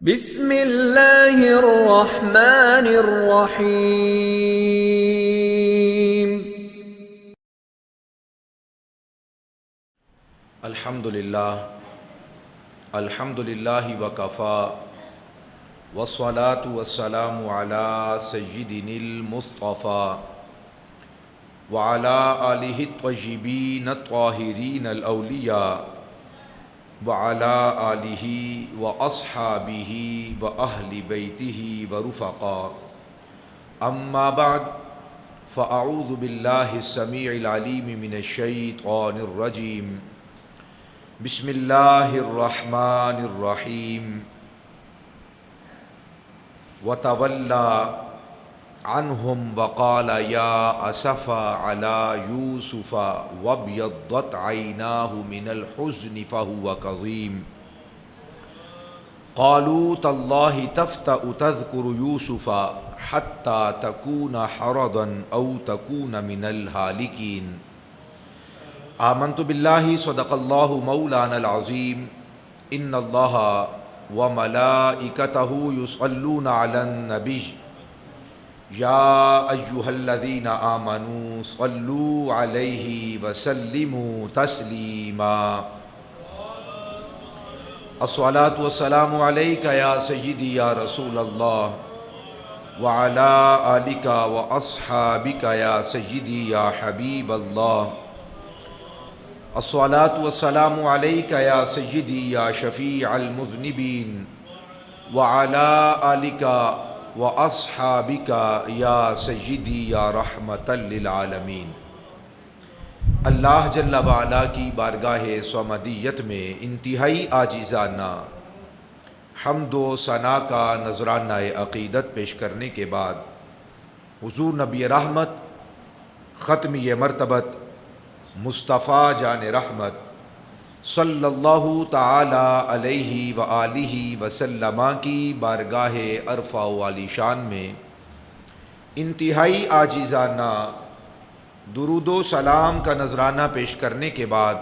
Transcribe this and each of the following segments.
بسم اللہ الرحمن الرحیم۔ الحمدللہ وکفا والصلاة والسلام علی سیدنا المصطفیٰ وعلی آلہ الطیبین الطاہرین الاولیاء وعلی آلہ واصحابہ واہل بیتہ ورفقاء، اما بعد فاعوذ باللہ السمیع العلیم من الشیطان الرجیم، بسم اللہ الرحمن الرحیم۔ وتولی عنہم وقال یا اسفا علی یوسف وابیضت عیناہ من الحزن فہو کظیم، قالوا تاللہ تفتأ تذکر یوسف حتی تکون حرضا او تکون من الہالکین۔ آمنت باللہ صدق اللہ مولانا العظیم، ان اللہ وملائکتہ یصلون علی النبی یا ایہا الذین آمنوا صلوا علیہ وسلموا تسلیما۔ الصلاۃ والسلام علیک یا سیدی یا رسول اللہ وعلی آلک واصحابک یا سیدی یا حبیب اللہ۔ الصلاۃ والسلام علیک یا سیدی یا شفیع المذنبین وعلی آلک واصحابک یا سیدی یا رحمۃ للعالمین۔ اللہ جل وعلا کی بارگاہ صمدیت میں انتہائی عاجزانہ حمد و ثنا کا نذرانہ عقیدت پیش کرنے کے بعد حضور نبی رحمت ختمی مرتبت مصطفیٰ جان رحمت صلی اللہ تعالی علیہ وآلہ وسلم کی بارگاہ عرفہ و عالی شان میں انتہائی عاجزانہ درود و سلام کا نذرانہ پیش کرنے کے بعد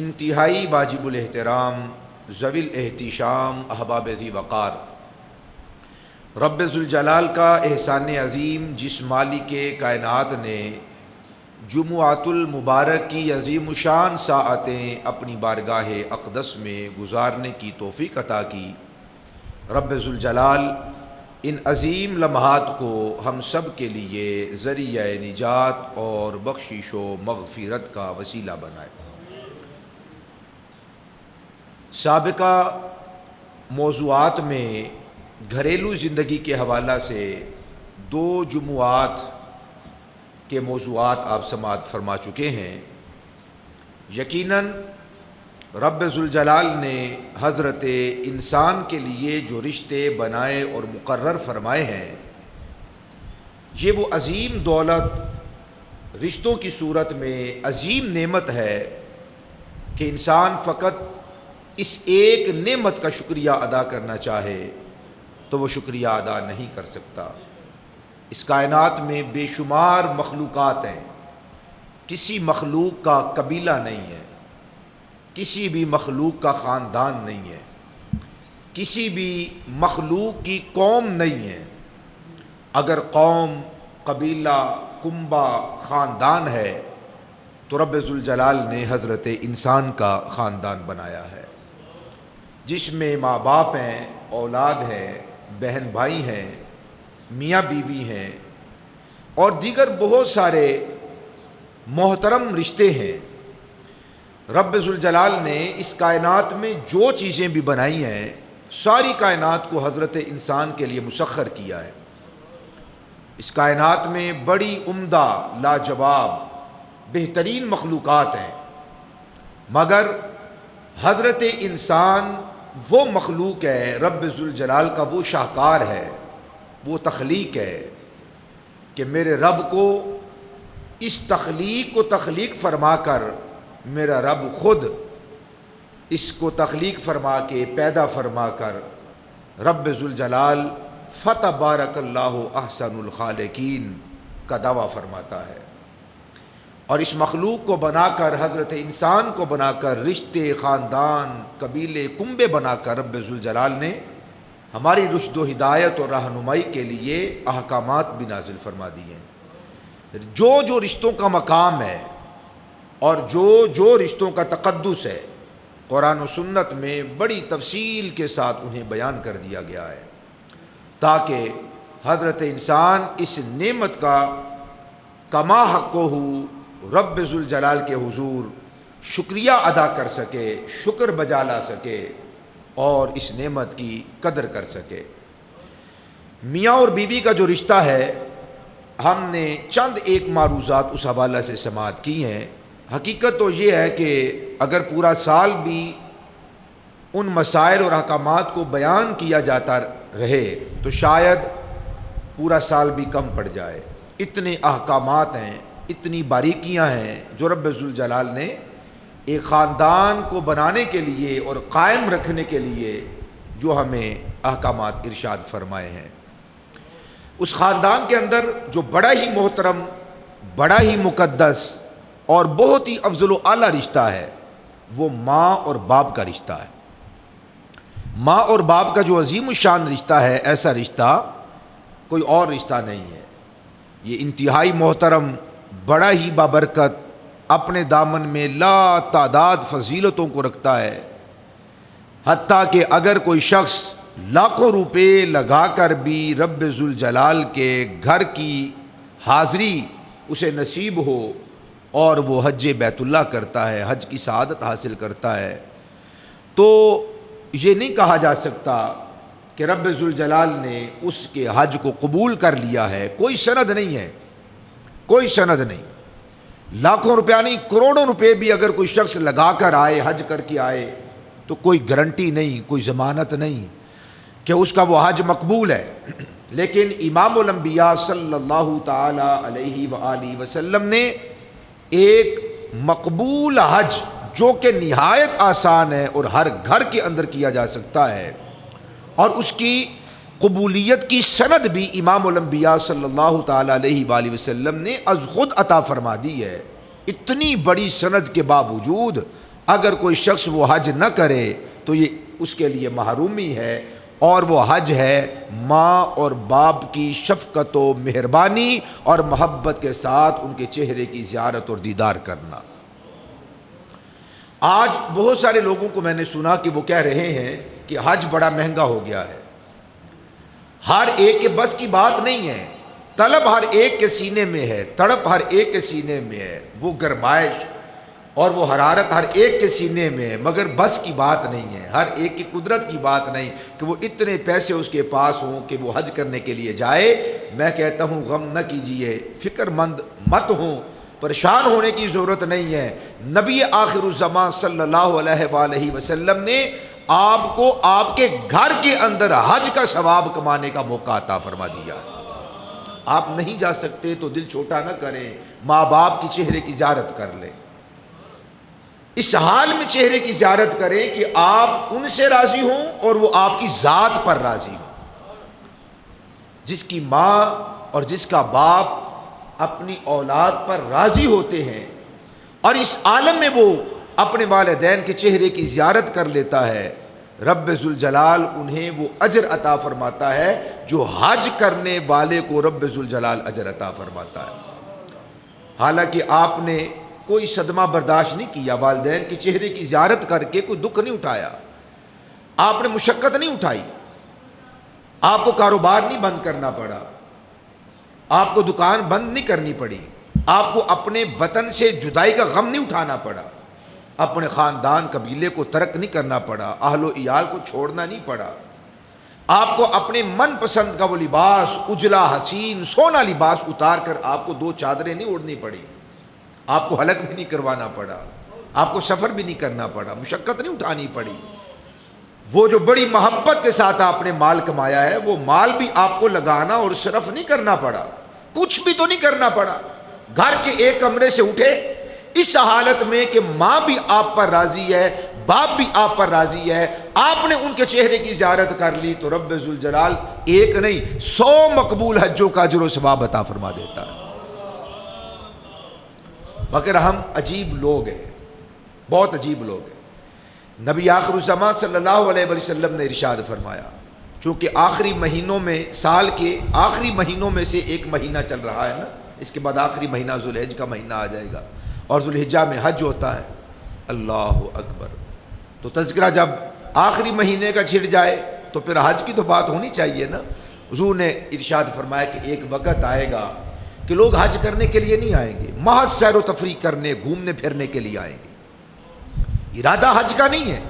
انتہائی واجب الاحترام ذوی الاحتشام احباب ذی وقار رب ذوالجلال کا احسان عظیم جس مالک کائنات نے جمعۃ المبارک کی عظیم الشان ساعتیں اپنی بارگاہ اقدس میں گزارنے کی توفیق عطا کی، رب ذوالجلال ان عظیم لمحات کو ہم سب کے لیے ذریعہ نجات اور بخشش و مغفرت کا وسیلہ بنائے۔ سابقہ موضوعات میں گھریلو زندگی کے حوالہ سے 2 جمعات کے موضوعات آپ سماعت فرما چکے ہیں۔ یقیناً رب ذوالجلال نے حضرت انسان کے لیے جو رشتے بنائے اور مقرر فرمائے ہیں، یہ وہ عظیم دولت رشتوں کی صورت میں عظیم نعمت ہے کہ انسان فقط اس ایک نعمت کا شکریہ ادا کرنا چاہے تو وہ شکریہ ادا نہیں کر سکتا۔ اس کائنات میں بے شمار مخلوقات ہیں، کسی مخلوق کا قبیلہ نہیں ہے، کسی بھی مخلوق کا خاندان نہیں ہے، کسی بھی مخلوق کی قوم نہیں ہے۔ اگر قوم، قبیلہ، کنبہ، خاندان ہے تو رب ذوالجلال نے حضرت انسان کا خاندان بنایا ہے، جس میں ماں باپ ہیں، اولاد ہیں، بہن بھائی ہیں، میاں بیوی ہیں اور دیگر بہت سارے محترم رشتے ہیں۔ رب ذوالجلال نے اس کائنات میں جو چیزیں بھی بنائی ہیں، ساری کائنات کو حضرت انسان کے لیے مسخر کیا ہے۔ اس کائنات میں بڑی عمدہ، لاجواب، بہترین مخلوقات ہیں، مگر حضرت انسان وہ مخلوق ہے، رب ذوالجلال کا وہ شاہکار ہے، وہ تخلیق ہے کہ میرے رب کو اس تخلیق کو تخلیق فرما کر میرا رب خود اس کو تخلیق فرما کے پیدا فرما کر رب ذوالجلال فتبارک اللہ احسن الخالقین کا دعویٰ فرماتا ہے۔ اور اس مخلوق کو بنا کر، حضرت انسان کو بنا کر، رشتے، خاندان، قبیلے، کنبے بنا کر رب ذوالجلال نے ہماری رشد و ہدایت اور رہنمائی کے لیے احکامات بھی نازل فرما دیے ہیں۔ جو رشتوں کا مقام ہے اور جو رشتوں کا تقدس ہے، قرآن و سنت میں بڑی تفصیل کے ساتھ انہیں بیان کر دیا گیا ہے، تاکہ حضرت انسان اس نعمت کا کما حق ہو رب ذوالجلال کے حضور شکریہ ادا کر سکے، شکر بجا لا سکے اور اس نعمت کی قدر کر سکے۔ میاں اور بیوی کا جو رشتہ ہے، ہم نے چند ایک معروضات اس حوالے سے سماعت کی ہیں۔ حقیقت تو یہ ہے کہ اگر پورا سال بھی ان مسائل اور احکامات کو بیان کیا جاتا رہے تو شاید پورا سال بھی کم پڑ جائے۔ اتنے احکامات ہیں، اتنی باریکیاں ہیں جو رب ذوالجلال نے ایک خاندان کو بنانے کے لیے اور قائم رکھنے کے لیے جو ہمیں احکامات ارشاد فرمائے ہیں۔ اس خاندان کے اندر جو بڑا ہی محترم، بڑا ہی مقدس اور بہت ہی افضل و اعلیٰ رشتہ ہے، وہ ماں اور باپ کا رشتہ ہے۔ ماں اور باپ کا جو عظیم الشان رشتہ ہے، ایسا رشتہ کوئی اور رشتہ نہیں ہے۔ یہ انتہائی محترم، بڑا ہی بابرکت، اپنے دامن میں لا تعداد فضیلتوں کو رکھتا ہے۔ حتیٰ کہ اگر کوئی شخص لاکھوں روپے لگا کر بھی رب ذوالجلال کے گھر کی حاضری اسے نصیب ہو اور وہ حج بیت اللہ کرتا ہے، حج کی سعادت حاصل کرتا ہے، تو یہ نہیں کہا جا سکتا کہ رب ذوالجلال نے اس کے حج کو قبول کر لیا ہے۔ کوئی سند نہیں ہے، کوئی سند نہیں۔ لاکھوں روپیہ نہیں، کروڑوں روپے بھی اگر کوئی شخص لگا کر آئے، حج کر کے آئے، تو کوئی گارنٹی نہیں، کوئی ضمانت نہیں کہ اس کا وہ حج مقبول ہے۔ لیکن امام الانبیاء صلی اللہ تعالی علیہ وآلہ وسلم نے ایک مقبول حج جو کہ نہایت آسان ہے اور ہر گھر کے اندر کیا جا سکتا ہے، اور اس کی قبولیت کی سند بھی امام الانبیاء صلی اللہ تعالی علیہ وآلہ وسلم نے از خود عطا فرما دی ہے۔ اتنی بڑی سند کے باوجود اگر کوئی شخص وہ حج نہ کرے تو یہ اس کے لیے محرومی ہے، اور وہ حج ہے ماں اور باپ کی شفقت و مہربانی اور محبت کے ساتھ ان کے چہرے کی زیارت اور دیدار کرنا۔ آج بہت سارے لوگوں کو میں نے سنا کہ وہ کہہ رہے ہیں کہ حج بڑا مہنگا ہو گیا ہے۔ ہر ایک کے بس کی بات نہیں ہے، طلب ہر ایک کے سینے میں ہے، تڑپ ہر ایک کے سینے میں ہے، وہ گرمائش اور وہ حرارت ہر ایک کے سینے میں ہے، مگر بس کی بات نہیں ہے، ہر ایک کی قدرت کی بات نہیں کہ وہ اتنے پیسے اس کے پاس ہوں کہ وہ حج کرنے کے لیے جائے۔ میں کہتا ہوں غم نہ کیجئے، فکر مند مت ہوں، پریشان ہونے کی ضرورت نہیں ہے۔ نبی آخر الزمان صلی اللہ علیہ وآلہ وسلم نے آپ کو آپ کے گھر کے اندر حج کا ثواب کمانے کا موقع عطا فرما دیا۔ آپ نہیں جا سکتے تو دل چھوٹا نہ کریں، ماں باپ کی چہرے کی زیارت کر لیں۔ اس حال میں چہرے کی زیارت کریں کہ آپ ان سے راضی ہوں اور وہ آپ کی ذات پر راضی ہوں۔ جس کی ماں اور جس کا باپ اپنی اولاد پر راضی ہوتے ہیں اور اس عالم میں وہ اپنے والدین کے چہرے کی زیارت کر لیتا ہے، رب ذوالجلال انہیں وہ اجر عطا فرماتا ہے جو حج کرنے والے کو رب ذوالجلال اجر عطا فرماتا ہے۔ حالانکہ آپ نے کوئی صدمہ برداشت نہیں کیا، والدین کے چہرے کی زیارت کر کے کوئی دکھ نہیں اٹھایا، آپ نے مشقت نہیں اٹھائی، آپ کو کاروبار نہیں بند کرنا پڑا، آپ کو دکان بند نہیں کرنی پڑی، آپ کو اپنے وطن سے جدائی کا غم نہیں اٹھانا پڑا، اپنے خاندان قبیلے کو ترک نہیں کرنا پڑا، اہل و عیال کو چھوڑنا نہیں پڑا، آپ کو اپنے من پسند کا وہ لباس، اجلا حسین سونا لباس اتار کر آپ کو 2 چادریں نہیں اوڑھنی پڑی، آپ کو حلق بھی نہیں کروانا پڑا، آپ کو سفر بھی نہیں کرنا پڑا، مشقت نہیں اٹھانی پڑی۔ وہ جو بڑی محبت کے ساتھ آپ نے مال کمایا ہے، وہ مال بھی آپ کو لگانا اور صرف نہیں کرنا پڑا، کچھ بھی تو نہیں کرنا پڑا۔ گھر کے ایک کمرے سے اٹھے اس حالت میں کہ ماں بھی آپ پر راضی ہے، باپ بھی آپ پر راضی ہے، آپ نے ان کے چہرے کی زیارت کر لی تو رب ذوالجلال ایک نہیں 100 مقبول حجوں کا اجر و ثواب عطا فرما دیتا ہے۔ مگر ہم عجیب لوگ ہیں، بہت عجیب لوگ ہیں۔ نبی آخر الزمان صلی اللہ علیہ وسلم نے ارشاد فرمایا، چونکہ آخری مہینوں میں، سال کے آخری مہینوں میں سے ایک مہینہ چل رہا ہے نا، اس کے بعد آخری مہینہ ذوالحج کا مہینہ آ جائے گا، اور ذوالحجہ میں حج ہوتا ہے۔ اللہ اکبر۔ تو تذکرہ جب آخری مہینے کا چھڑ جائے تو پھر حج کی تو بات ہونی چاہیے نا۔ حضور نے ارشاد فرمایا کہ ایک وقت آئے گا کہ لوگ حج کرنے کے لیے نہیں آئیں گے، محض سیر و تفریح کرنے، گھومنے پھرنے کے لیے آئیں گے۔ ارادہ حج کا نہیں ہے،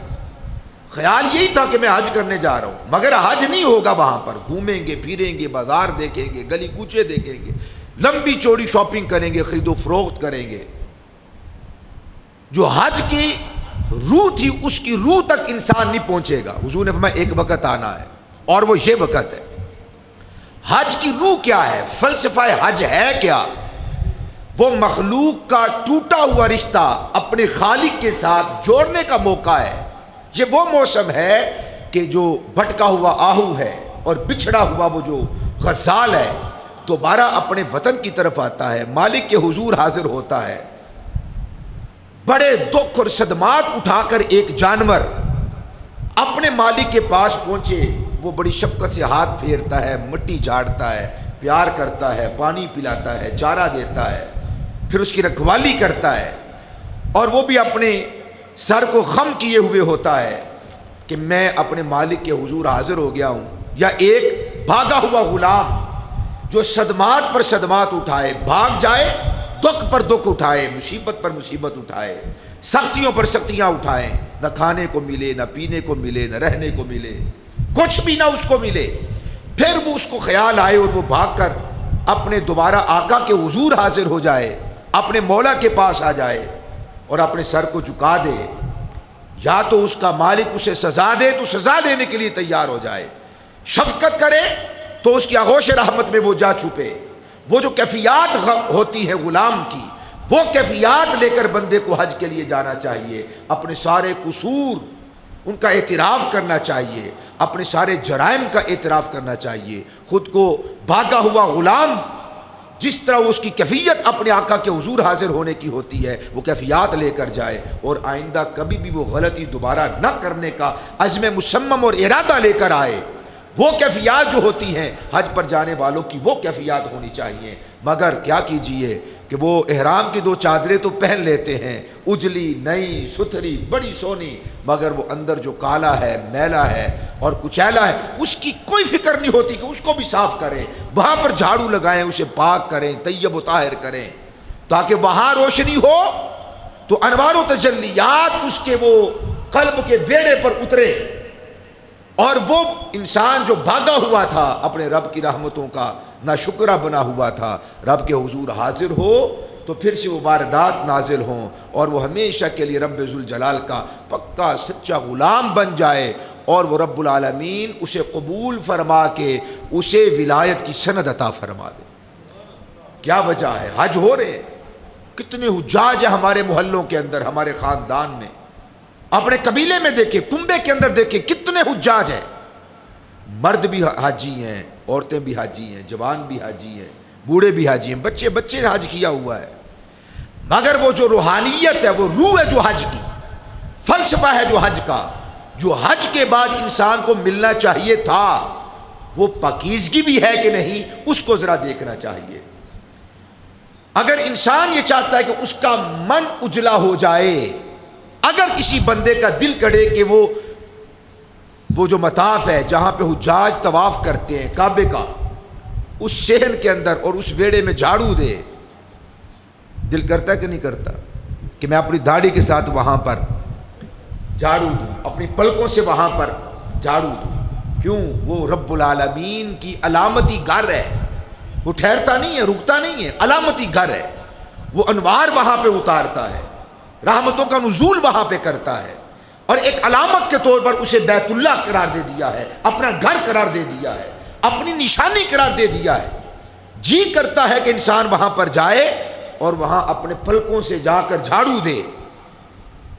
خیال یہی تھا کہ میں حج کرنے جا رہا ہوں، مگر حج نہیں ہوگا وہاں پر۔ گھومیں گے، پھریں گے، بازار دیکھیں گے، گلی کوچے دیکھیں گے، لمبی چوڑی شاپنگ کریں گے، خرید و فروخت کریں گے۔ جو حج کی روح تھی اس کی روح تک انسان نہیں پہنچے گا۔ حضور نے فرمایا ایک وقت آنا ہے اور وہ یہ وقت ہے۔ حج کی روح کیا ہے؟ فلسفہ حج ہے کیا؟ وہ مخلوق کا ٹوٹا ہوا رشتہ اپنے خالق کے ساتھ جوڑنے کا موقع ہے۔ یہ وہ موسم ہے کہ جو بھٹکا ہوا آہو ہے اور بچھڑا ہوا وہ جو غزال ہے دوبارہ اپنے وطن کی طرف آتا ہے، مالک کے حضور حاضر ہوتا ہے۔ بڑے دکھ اور صدمات اٹھا کر ایک جانور اپنے مالک کے پاس پہنچے، وہ بڑی شفقت سے ہاتھ پھیرتا ہے، مٹی جھاڑتا ہے، پیار کرتا ہے، پانی پلاتا ہے، چارہ دیتا ہے، پھر اس کی رکھوالی کرتا ہے، اور وہ بھی اپنے سر کو خم کیے ہوئے ہوتا ہے کہ میں اپنے مالک کے حضور حاضر ہو گیا ہوں۔ یا ایک بھاگا ہوا غلام جو صدمات پر صدمات اٹھائے، بھاگ جائے، دکھ پر دکھ اٹھائے، مصیبت پر مصیبت اٹھائے، سختیوں پر سختیاں اٹھائے، نہ کھانے کو ملے، نہ پینے کو ملے، نہ رہنے کو ملے، کچھ بھی نہ اس کو ملے، پھر وہ اس کو خیال آئے اور وہ بھاگ کر اپنے دوبارہ آقا کے حضور حاضر ہو جائے، اپنے مولا کے پاس آ جائے اور اپنے سر کو جھکا دے۔ یا تو اس کا مالک اسے سزا دے تو سزا دینے کے لیے تیار ہو جائے، شفقت کرے تو اس کی آغوش رحمت میں وہ جا چھپے۔ وہ جو کیفیات ہوتی ہیں غلام کی، وہ کیفیات لے کر بندے کو حج کے لیے جانا چاہیے۔ اپنے سارے قصور ان کا اعتراف کرنا چاہیے، اپنے سارے جرائم کا اعتراف کرنا چاہیے، خود کو بھاگا ہوا غلام جس طرح اس کی کیفیت اپنے آقا کے حضور حاضر ہونے کی ہوتی ہے وہ کیفیات لے کر جائے، اور آئندہ کبھی بھی وہ غلطی دوبارہ نہ کرنے کا عزم مصمم اور ارادہ لے کر آئے۔ وہ کیفیات جو ہوتی ہیں حج پر جانے والوں کی وہ کیفیات ہونی چاہیے۔ مگر کیا کیجئے کہ وہ احرام کی دو چادریں تو پہن لیتے ہیں، اجلی نئی ستھری بڑی سونی، مگر وہ اندر جو کالا ہے، میلا ہے اور کچیلا ہے، اس کی کوئی فکر نہیں ہوتی کہ اس کو بھی صاف کریں، وہاں پر جھاڑو لگائیں، اسے پاک کریں، طیب و طاہر کریں، تاکہ وہاں روشنی ہو تو انوار و تجلیات اس کے وہ قلب کے ویڑے پر اترے، اور وہ انسان جو بھاگا ہوا تھا اپنے رب کی رحمتوں کا ناشکرہ بنا ہوا تھا، رب کے حضور حاضر ہو تو پھر سے وہ واردات نازل ہوں اور وہ ہمیشہ کے لیے رب ذوالجلال کا پکا سچا غلام بن جائے، اور وہ رب العالمین اسے قبول فرما کے اسے ولایت کی سند عطا فرما دے۔ کیا وجہ ہے؟ حج ہو رہے ہیں، کتنے حجاج ہیں ہمارے محلوں کے اندر، ہمارے خاندان میں، اپنے قبیلے میں دیکھیں، کنبے کے اندر دیکھیں کتنے حجاج ہیں، مرد بھی حاجی ہیں، عورتیں بھی حاجی ہیں، جوان بھی حاجی ہیں، بوڑھے بھی حاجی ہیں، بچے نے حج کیا ہوا ہے۔ مگر وہ جو روحانیت ہے، وہ روح ہے جو حج کی، فلسفہ ہے جو حج کا، جو حج کے بعد انسان کو ملنا چاہیے تھا، وہ پاکیزگی بھی ہے کہ نہیں، اس کو ذرا دیکھنا چاہیے۔ اگر انسان یہ چاہتا ہے کہ اس کا من اجلا ہو جائے، اگر کسی بندے کا دل کرے کہ وہ جو مطاف ہے جہاں پہ حجاج طواف کرتے ہیں کعبے کا، اس صحن کے اندر اور اس ویڑے میں جھاڑو دے، دل کرتا ہے کہ نہیں کرتا کہ میں اپنی داڑھی کے ساتھ وہاں پر جھاڑو دوں، اپنی پلکوں سے وہاں پر جھاڑو دوں؟ کیوں؟ وہ رب العالمین کی علامتی گھر ہے، وہ ٹھہرتا نہیں ہے، رکتا نہیں ہے، علامتی گھر ہے، وہ انوار وہاں پہ اتارتا ہے، رحمتوں کا نزول وہاں پہ کرتا ہے، اور ایک علامت کے طور پر اسے بیت اللہ قرار دے دیا ہے، اپنا گھر قرار دے دیا ہے، اپنی نشانی قرار دے دیا ہے۔ جی کرتا ہے کہ انسان وہاں پر جائے اور وہاں اپنے پلکوں سے جا کر جھاڑو دے،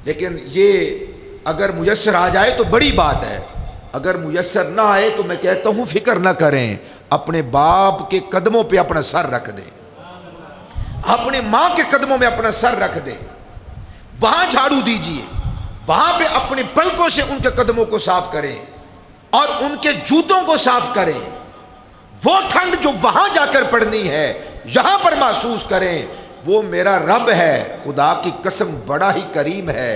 لیکن یہ اگر میسر آ جائے تو بڑی بات ہے، اگر میسر نہ آئے تو میں کہتا ہوں فکر نہ کریں، اپنے باپ کے قدموں پہ اپنا سر رکھ دیں، اپنے ماں کے قدموں میں اپنا سر رکھ دیں، وہاں جھاڑو دیجئے، وہاں پہ اپنے پلکوں سے ان کے قدموں کو صاف کریں، اور ان کے جوتوں کو صاف کریں. وہ ٹھنڈ جو وہاں جا کر پڑنی ہے یہاں پر محسوس کریں. وہ میرا رب ہے، خدا کی قسم بڑا ہی کریم ہے،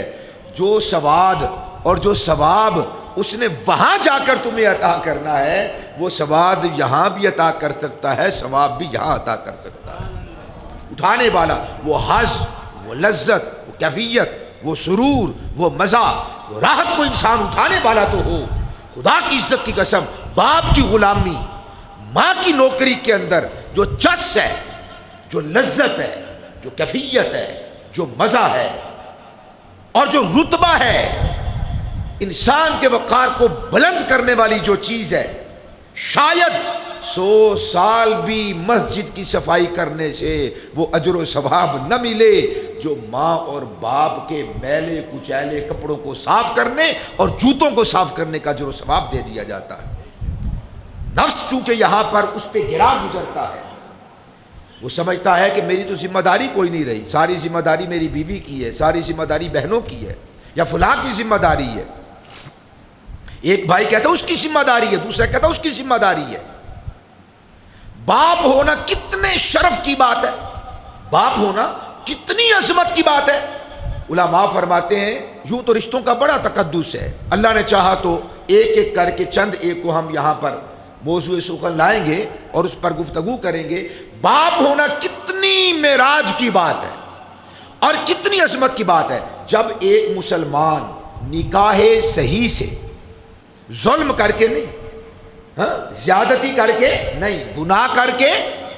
جو سواد اور جو ثواب اس نے وہاں جا کر تمہیں عطا کرنا ہے وہ سواد یہاں بھی عطا کر سکتا ہے، ثواب بھی یہاں عطا کر سکتا ہے. اٹھانے والا وہ حظ، وہ لذت، وہ کیفیت، وہ سرور، وہ مزہ، وہ راحت کو انسان اٹھانے والا تو ہو. خدا کی عزت کی قسم، باپ کی غلامی، ماں کی نوکری کے اندر جو چس ہے، جو لذت ہے، جو کیفیت ہے، جو مزہ ہے اور جو رتبہ ہے، انسان کے وقار کو بلند کرنے والی جو چیز ہے، شاید 100 سال بھی مسجد کی صفائی کرنے سے وہ اجر و ثواب نہ ملے جو ماں اور باپ کے میلے کچیلے کپڑوں کو صاف کرنے اور جوتوں کو صاف کرنے کا اجر و ثواب دے دیا جاتا ہے. نفس چونکہ یہاں پر اس پہ گرا گزرتا ہے، وہ سمجھتا ہے کہ میری تو ذمہ داری کوئی نہیں رہی، ساری ذمہ داری میری بیوی کی ہے، ساری ذمہ داری بہنوں کی ہے یا فلاں کی ذمہ داری ہے. ایک بھائی کہتا ہے اس کی ذمہ داری ہے، دوسرا کہتا ہے اس کی ذمہ داری ہے. باپ ہونا کتنے شرف کی بات ہے، باپ ہونا کتنی عظمت کی بات ہے. علماء فرماتے ہیں یوں تو رشتوں کا بڑا تقدس ہے، اللہ نے چاہا تو ایک ایک کر کے چند ایک کو ہم یہاں پر موضوع سخن لائیں گے اور اس پر گفتگو کریں گے. باپ ہونا کتنی معراج کی بات ہے اور کتنی عظمت کی بات ہے. جب ایک مسلمان نکاح صحیح سے، ظلم کر کے نہیں، زیادتی کر کے نہیں، گناہ کر کے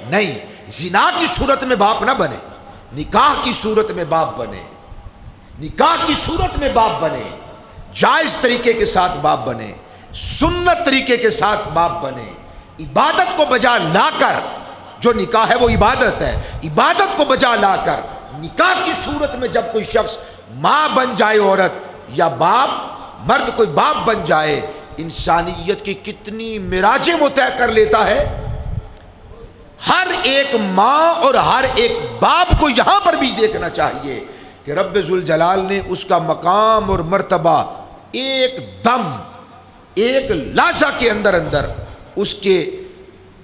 نہیں، زنا کی صورت میں باپ نہ بنے، نکاح کی صورت میں باپ بنے، نکاح کی صورت میں باپ بنے، جائز طریقے کے ساتھ باپ بنے، سنت طریقے کے ساتھ باپ بنے، عبادت کو بجا لا کر، جو نکاح ہے وہ عبادت ہے، عبادت کو بجا لا کر نکاح کی صورت میں جب کوئی شخص ماں بن جائے عورت یا باپ مرد کوئی باپ بن جائے، انسانیت کی کتنی معراجیں وہ طے کر لیتا ہے. ہر ایک ماں اور ہر ایک باپ کو یہاں پر بھی دیکھنا چاہیے کہ رب ذوالجلال نے اس کا مقام اور مرتبہ ایک دم، ایک لحظہ کے اندر اس کے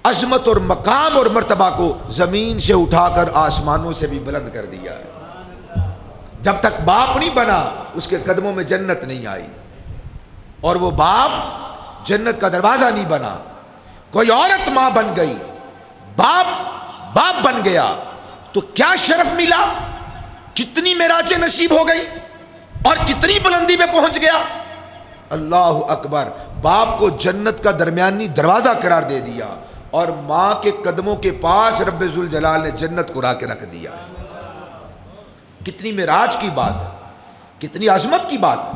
عظمت اور مقام اور مرتبہ کو زمین سے اٹھا کر آسمانوں سے بھی بلند کر دیا ہے. جب تک باپ نہیں بنا اس کے قدموں میں جنت نہیں آئی، اور وہ باپ جنت کا دروازہ نہیں بنا. کوئی عورت ماں بن گئی، باپ بن گیا تو کیا شرف ملا، کتنی معراجیں نصیب ہو گئی اور کتنی بلندی پہ پہنچ گیا. اللہ اکبر. باپ کو جنت کا درمیانی دروازہ قرار دے دیا اور ماں کے قدموں کے پاس رب ذوالجلال نے جنت کو لا کے رکھ دیا ہے. کتنی معراج کی بات ہے، کتنی عظمت کی بات ہے.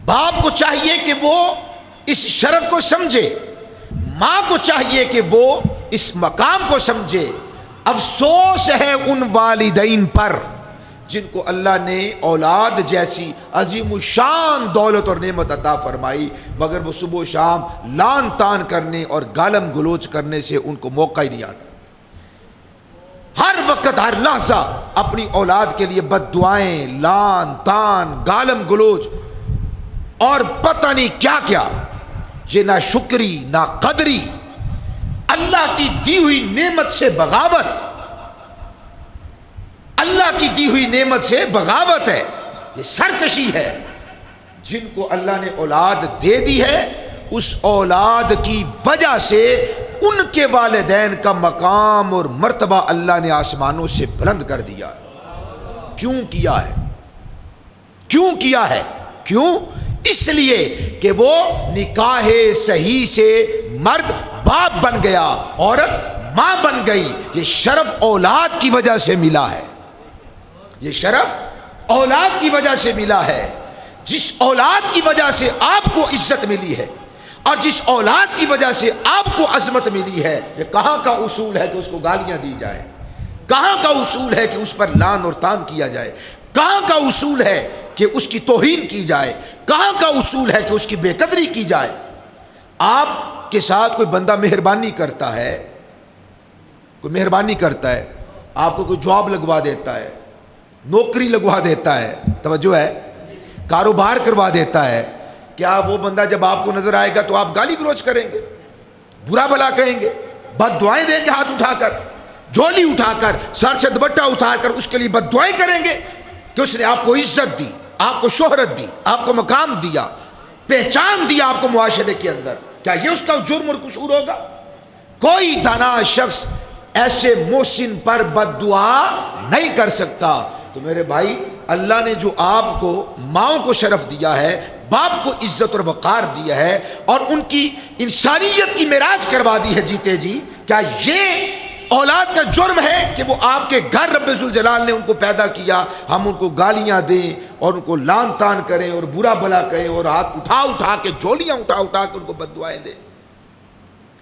باپ کو چاہیے کہ وہ اس شرف کو سمجھے، ماں کو چاہیے کہ وہ اس مقام کو سمجھے. افسوس ہے ان والدین پر جن کو اللہ نے اولاد جیسی عظیم الشان دولت اور نعمت عطا فرمائی، مگر وہ صبح و شام لان تان کرنے اور گالم گلوچ کرنے سے ان کو موقع ہی نہیں آتا. ہر وقت ہر لحظہ اپنی اولاد کے لیے بد دعائیں، لان تان، گالم گلوچ اور پتہ نہیں کیا کیا. یہ نہ شکری نہ قدری، اللہ کی دی ہوئی نعمت سے بغاوت، اللہ کی دی ہوئی نعمت سے بغاوت ہے. یہ سرکشی ہے. جن کو اللہ نے اولاد دے دی ہے اس اولاد کی وجہ سے ان کے والدین کا مقام اور مرتبہ اللہ نے آسمانوں سے بلند کر دیا. کیوں کیا ہے؟ کیوں کیا ہے؟ کیوں؟ اس لیے کہ وہ نکاح صحیح سے مرد باپ بن گیا، عورت ماں بن گئی. یہ شرف اولاد کی وجہ سے ملا ہے، یہ شرف اولاد کی وجہ سے ملا ہے. جس اولاد کی وجہ سے آپ کو عزت ملی ہے اور جس اولاد کی وجہ سے آپ کو عظمت ملی ہے، یہ کہاں کا اصول ہے کہ اس کو گالیاں دی جائے؟ کہاں کا اصول ہے کہ اس پر لان اور تان کیا جائے؟ کہاں کا اصول ہے کہ اس کی توہین کی جائے؟ کہاں کا اصول ہے کہ اس کی بے قدری کی جائے؟ آپ کے ساتھ کوئی بندہ مہربانی کرتا ہے، کوئی مہربانی کرتا ہے، آپ کو کوئی جاب لگوا دیتا ہے، نوکری لگوا دیتا ہے، توجہ ہے، کاروبار کروا دیتا ہے، کیا وہ بندہ جب آپ کو نظر آئے گا تو آپ گالی گلوچ کریں گے، برا بھلا کہیں گے، بد دعائیں دیں گے، ہاتھ اٹھا کر، جھولی اٹھا کر، سر سے دوپٹہ اٹھا کر اس کے لیے بد دعائیں کریں گے کہ اس نے آپ کو عزت دی، آپ کو شہرت دی، آپ کو مقام دیا، پہچان دیا آپ کو معاشرے کے اندر؟ کیا یہ اس کا جرم اور قصور ہوگا؟ کوئی دانا شخص ایسے محسن پر بد دعا نہیں کر سکتا۔ تو میرے بھائی، اللہ نے جو آپ کو ماؤں کو شرف دیا ہے، باپ کو عزت اور وقار دیا ہے، اور ان کی انسانیت کی معراج کروا دی ہے جیتے جی، کیا یہ اولاد کا جرم ہے کہ وہ آپ کے گھر رب ذوالجلال نے ان کو پیدا کیا، ہم ان کو گالیاں دیں اور ان کو لان تان کریں اور برا بھلا کہیں اور ہاتھ اٹھا اٹھا کے، جھولیاں اٹھا اٹھا کے ان کو بد دعائیں دیں؟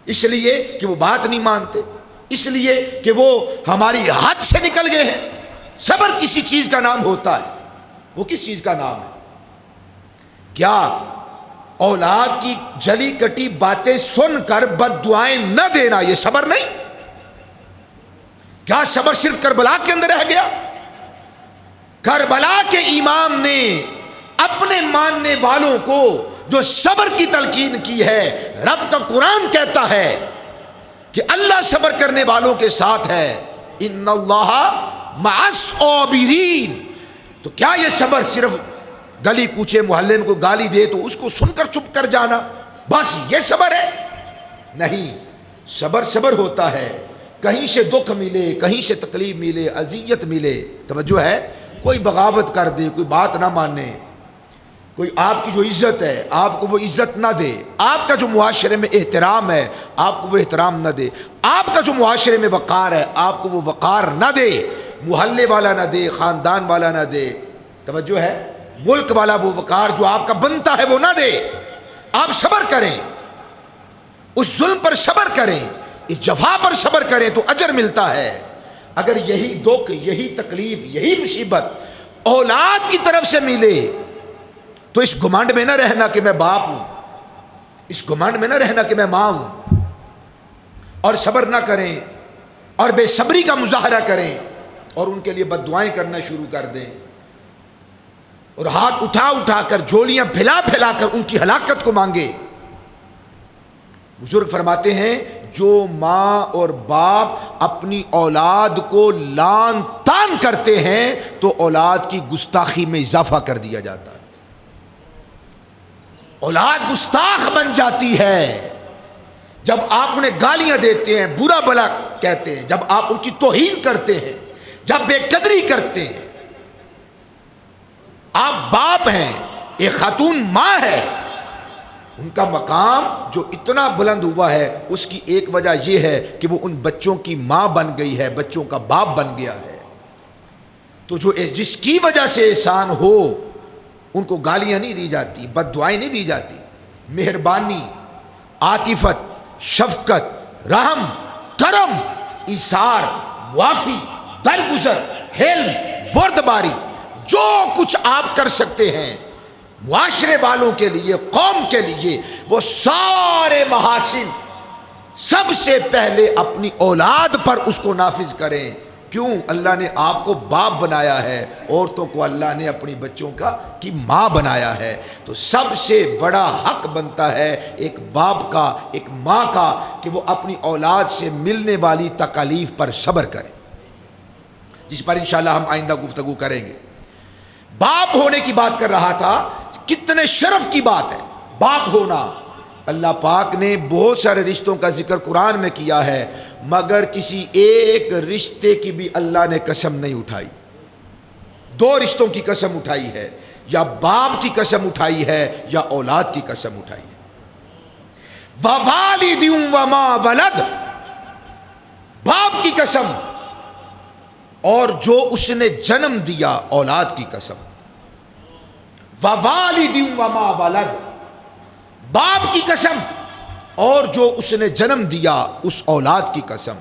اس لیے کہ وہ بات نہیں مانتے، اس لیے کہ وہ ہماری حد سے نکل گئے ہیں۔ صبر کسی چیز کا نام ہوتا ہے، وہ کس چیز کا نام ہے؟ کیا اولاد کی جلی کٹی باتیں سن کر بد دعائیں نہ دینا یہ صبر نہیں؟ کیا صبر صرف کربلا کے اندر رہ گیا؟ کربلا کے امام نے اپنے ماننے والوں کو جو صبر کی تلقین کی ہے، رب کا قرآن کہتا ہے کہ اللہ صبر کرنے والوں کے ساتھ ہے، ان اللہ مع الصابرین۔ تو کیا یہ صبر صرف گلی کوچے محلے میں کوئی گالی دے تو اس کو سن کر چپ کر جانا بس یہ صبر ہے؟ نہیں، صبر ہوتا ہے کہیں سے دکھ ملے، کہیں سے تکلیف ملے، اذیت ملے، توجہ ہے، کوئی بغاوت کر دے، کوئی بات نہ مانے، کوئی آپ کی جو عزت ہے آپ کو وہ عزت نہ دے، آپ کا جو معاشرے میں احترام ہے آپ کو وہ احترام نہ دے، آپ کا جو معاشرے میں وقار ہے آپ کو وہ وقار نہ دے، محلے والا نہ دے، خاندان والا نہ دے، توجہ ہے، ملک والا وہ وقار جو آپ کا بنتا ہے وہ نہ دے، آپ صبر کریں، اس ظلم پر صبر کریں، اس جفا پر صبر کریں تو اجر ملتا ہے۔ اگر یہی دکھ، یہی تکلیف، یہی مصیبت اولاد کی طرف سے ملے تو اس گھمنڈ میں نہ رہنا کہ میں باپ ہوں، اس گھمنڈ میں نہ رہنا کہ میں ماں ہوں، اور صبر نہ کریں اور بے صبری کا مظاہرہ کریں اور ان کے لیے بد دعائیں کرنا شروع کر دیں اور ہاتھ اٹھا اٹھا کر، جھولیاں پھیلا پھیلا کر ان کی ہلاکت کو مانگے۔ بزرگ فرماتے ہیں جو ماں اور باپ اپنی اولاد کو لان تان کرتے ہیں تو اولاد کی گستاخی میں اضافہ کر دیا جاتا ہے، اولاد گستاخ بن جاتی ہے جب آپ انہیں گالیاں دیتے ہیں، برا بھلا کہتے ہیں، جب آپ ان کی توہین کرتے ہیں، جب بے قدری کرتے ہیں۔ آپ باپ ہیں، ایک خاتون ماں ہے، ان کا مقام جو اتنا بلند ہوا ہے اس کی ایک وجہ یہ ہے کہ وہ ان بچوں کی ماں بن گئی ہے، بچوں کا باپ بن گیا ہے۔ تو جو جس کی وجہ سے احسان ہو ان کو گالیاں نہیں دی جاتی، بد دعائیں نہیں دی جاتی، مہربانی، عاطفت، شفقت، رحم، کرم، ایثار، معافی، درگزر، حلم، بردباری، جو کچھ آپ کر سکتے ہیں معاشرے والوں کے لیے، قوم کے لیے، وہ سارے محاسن سب سے پہلے اپنی اولاد پر اس کو نافذ کریں۔ کیوں؟ اللہ نے آپ کو باپ بنایا ہے، عورتوں کو اللہ نے اپنی بچوں کی ماں بنایا ہے، تو سب سے بڑا حق بنتا ہے ایک باپ کا، ایک ماں کا، کہ وہ اپنی اولاد سے ملنے والی تکالیف پر صبر کرے، جس پر انشاءاللہ ہم آئندہ گفتگو کریں گے۔ باپ ہونے کی بات کر رہا تھا، کتنے شرف کی بات ہے باپ ہونا۔ اللہ پاک نے بہت سارے رشتوں کا ذکر قرآن میں کیا ہے، مگر کسی ایک رشتے کی بھی اللہ نے قسم نہیں اٹھائی۔ دو رشتوں کی قسم اٹھائی ہے، یا باپ کی قسم اٹھائی ہے یا اولاد کی قسم اٹھائی ہے۔ وَوَالِدٍ وَمَا وَلَدَ، باپ کی قسم، اور جو اس نے جنم دیا، اولاد کی قسم۔ وَوَالِدٍ وَمَا وَلَدَ، باپ کی قسم اور جو اس نے جنم دیا اس اولاد کی قسم۔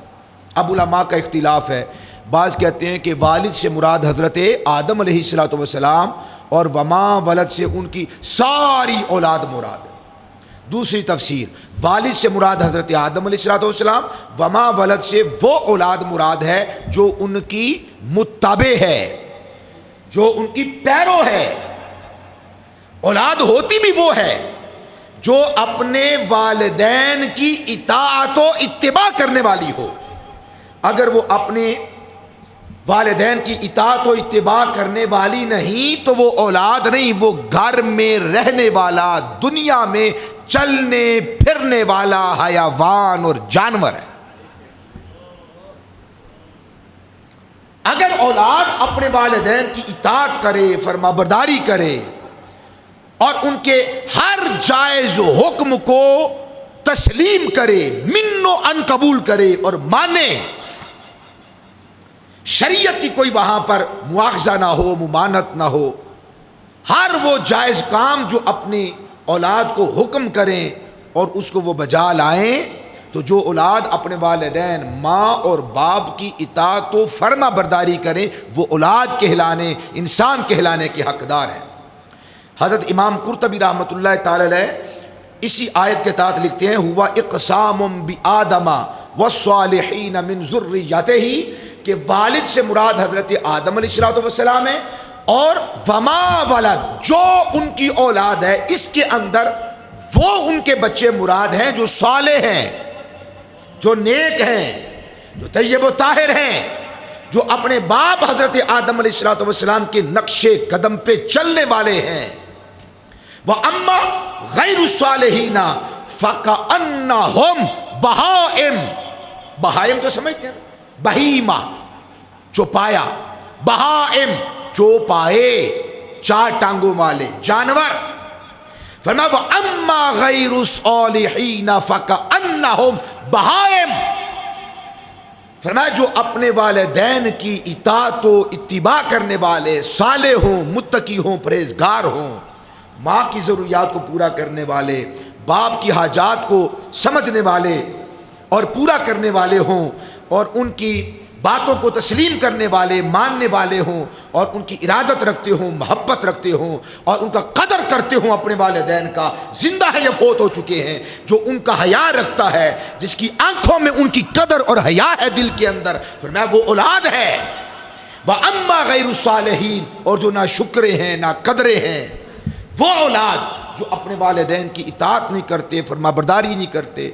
اب علماء کا اختلاف ہے، بعض کہتے ہیں کہ والد سے مراد حضرت آدم علیہ السلام اور وما ولد سے ان کی ساری اولاد مراد ہے۔ دوسری تفسیر، والد سے مراد حضرت آدم علیہ السلام، وما ولد سے وہ اولاد مراد ہے جو ان کی متبع ہے، جو ان کی پیرو ہے۔ اولاد ہوتی بھی وہ ہے جو اپنے والدین کی اطاعت و اتباع کرنے والی ہو. اگر وہ اپنے والدین کی اطاعت و اتباع کرنے والی نہیں تو وہ اولاد نہیں، وہ گھر میں رہنے والا، دنیا میں چلنے پھرنے والا حیوان اور جانور ہے. اگر اولاد اپنے والدین کی اطاعت کرے، فرما برداری کرے اور ان کے ہر جائز حکم کو تسلیم کرے، من و ان قبول کرے اور مانے، شریعت کی کوئی وہاں پر مواخذہ نہ ہو، ممانعت نہ ہو، ہر وہ جائز کام جو اپنی اولاد کو حکم کریں اور اس کو وہ بجا لائیں، تو جو اولاد اپنے والدین ماں اور باپ کی اطاعت و فرما برداری کریں وہ اولاد کہلانے، انسان کہلانے کے حقدار ہیں. حضرت امام قرطبی رحمۃ اللہ تعالی علیہ اسی آیت کے تحت لکھتے ہیں ہوا اقسام بآدم والصالحین من ذریتہ، کہ والد سے مراد حضرت آدم علیہ السلام ہے، اور وما ولد، جو ان کی اولاد ہے اس کے اندر وہ ان کے بچے مراد ہیں جو صالح ہیں، جو نیک ہیں، جو طیب و طاہر ہیں، جو اپنے باپ حضرت آدم علیہ السلام کے نقش قدم پہ چلنے والے ہیں. وَأَمَّا غَيْرُ الصَّالِحِينَ فَكَأَنَّهُمْ بَهَائِمْ، بہائم تو سمجھتے ہیں، بہیمہ چوپایا، بہائم چوپائے، چار ٹانگوں والے جانور. فرمایا وَأَمَّا غَيْرُ الصَّالِحِينَ فَكَأَنَّهُمْ بہائم، فرمایا جو اپنے والدین کی اطاعت و اتباع کرنے والے، صالح ہوں، متقی ہوں، پرہیزگار ہوں، ماں کی ضروریات کو پورا کرنے والے، باپ کی حاجات کو سمجھنے والے اور پورا کرنے والے ہوں، اور ان کی باتوں کو تسلیم کرنے والے، ماننے والے ہوں، اور ان کی ارادت رکھتے ہوں، محبت رکھتے ہوں، اور ان کا قدر کرتے ہوں اپنے والدین کا، زندہ ہے یا فوت ہو چکے ہیں، جو ان کا حیا رکھتا ہے، جس کی آنکھوں میں ان کی قدر اور حیا ہے دل کے اندر، فرمایا وہ اولاد ہے. وَأَمَّا غَيْرُ الصَّالِحِينَ، اور جو نہ شکرے ہیں نہ قدرے ہیں، وہ اولاد جو اپنے والدین کی اطاعت نہیں کرتے، فرما برداری نہیں کرتے،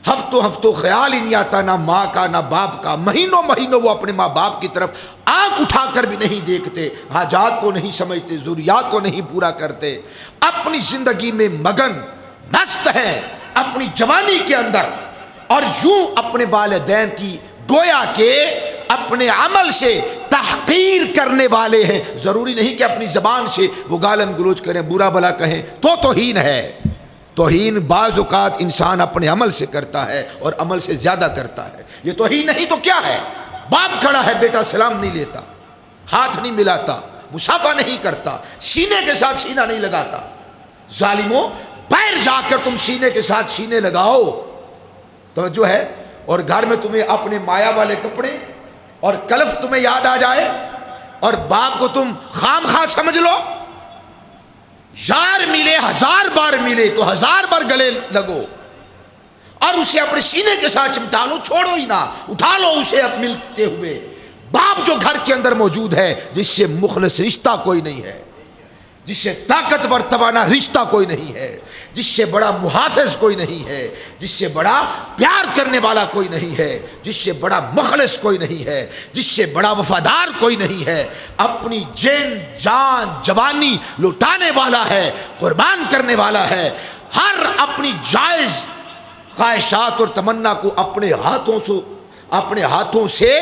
ہفتوں خیال ہی نہیں آتا نہ ماں کا نہ باپ کا، مہینوں وہ اپنے ماں باپ کی طرف آنکھ اٹھا کر بھی نہیں دیکھتے، حاجات کو نہیں سمجھتے، ضروریات کو نہیں پورا کرتے، اپنی زندگی میں مگن مست ہیں اپنی جوانی کے اندر، اور یوں اپنے والدین کی گویا کہ اپنے عمل سے تحقیر کرنے والے ہیں. ضروری نہیں کہ اپنی زبان سے وہ گالم گلوچ کریں، برا بلا کہیں، تو توہین ہے. توہین بعض اوقات انسان اپنے عمل سے کرتا ہے اور عمل سے زیادہ کرتا ہے. یہ توہین نہیں تو کیا ہے؟ باپ کھڑا ہے، بیٹا سلام نہیں لیتا، ہاتھ نہیں ملاتا، مصافحہ نہیں کرتا، سینے کے ساتھ سینہ نہیں لگاتا. ظالموں، باہر جا کر تم سینے کے ساتھ سینے لگاؤ، توجہ ہے، اور گھر میں تمہیں اپنے مایا والے کپڑے اور کلف تمہیں یاد آ جائے، اور باپ کو تم خام خواہ سمجھ لو. یار ملے 1000 بار ملے تو 1000 بار گلے لگو، اور اسے اپنے سینے کے ساتھ چمٹا لو، چھوڑو ہی نہ، اٹھا لو اسے اب ملتے ہوئے. باپ جو گھر کے اندر موجود ہے، جس سے مخلص رشتہ کوئی نہیں ہے، جس سے طاقتور توانا رشتہ کوئی نہیں ہے، جس سے بڑا محافظ کوئی نہیں ہے، جس سے بڑا پیار کرنے والا کوئی نہیں ہے، جس سے بڑا مخلص کوئی نہیں ہے، جس سے بڑا وفادار کوئی نہیں ہے، اپنی جان جوانی لٹانے والا ہے، قربان کرنے والا ہے، ہر اپنی جائز خواہشات اور تمنا کو اپنے ہاتھوں سے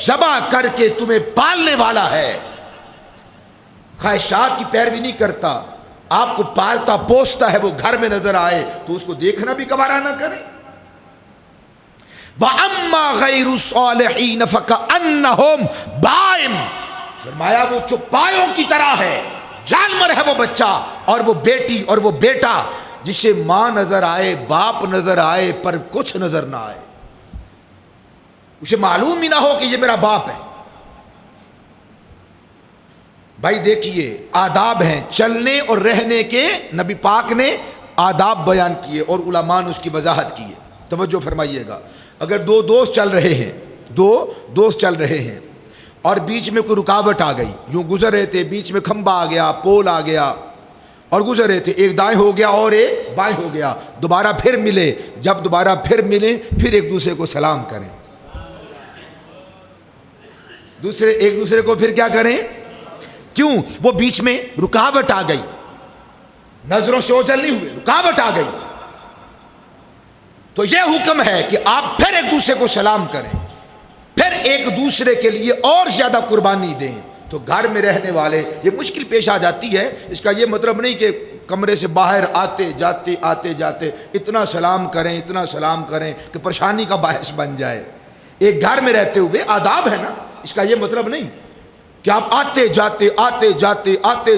ذبح کر کے تمہیں پالنے والا ہے. خواہشات کی پیروی نہیں کرتا، آپ کو پالتا پوستا ہے، وہ گھر میں نظر آئے تو اس کو دیکھنا بھی گوارا نہ کرے. وَأَمَّا غَيْرُ الصَّالِحِينَ فَكَأَنَّهُمْ بَائِمْ، فرمایا وہ چوپایوں کی طرح ہے، جانور ہے وہ بچہ اور وہ بیٹی اور وہ بیٹا، جسے ماں نظر آئے، باپ نظر آئے، پر کچھ نظر نہ آئے، اسے معلوم ہی نہ ہو کہ یہ میرا باپ ہے. بھائی دیکھیے، آداب ہیں چلنے اور رہنے کے، نبی پاک نے آداب بیان کیے اور علماء نے اس کی وضاحت کی ہے. توجہ فرمائیے گا، اگر دو دوست چل رہے ہیں اور بیچ میں کوئی رکاوٹ آ گئی، یوں گزر رہے تھے، بیچ میں کھمبا آ گیا، پول آ گیا، اور گزر رہے تھے، ایک دائیں ہو گیا اور ایک بائیں ہو گیا، دوبارہ پھر ملے، جب دوبارہ پھر ملیں پھر ایک دوسرے کو سلام کریں، ایک دوسرے کو پھر کیا کریں؟ کیوں؟ وہ بیچ میں رکاوٹ آ گئی، نظروں سے اوجھل نہیں ہوئے، رکاوٹ آ گئی، تو یہ حکم ہے کہ آپ پھر ایک دوسرے کو سلام کریں، پھر ایک دوسرے کے لیے اور زیادہ قربانی دیں۔ تو گھر میں رہنے والے یہ مشکل پیش آ جاتی ہے، اس کا یہ مطلب نہیں کہ کمرے سے باہر آتے جاتے اتنا سلام کریں کہ پریشانی کا باعث بن جائے۔ ایک گھر میں رہتے ہوئے آداب ہے نا، اس کا یہ مطلب نہیں کہ آپ آتے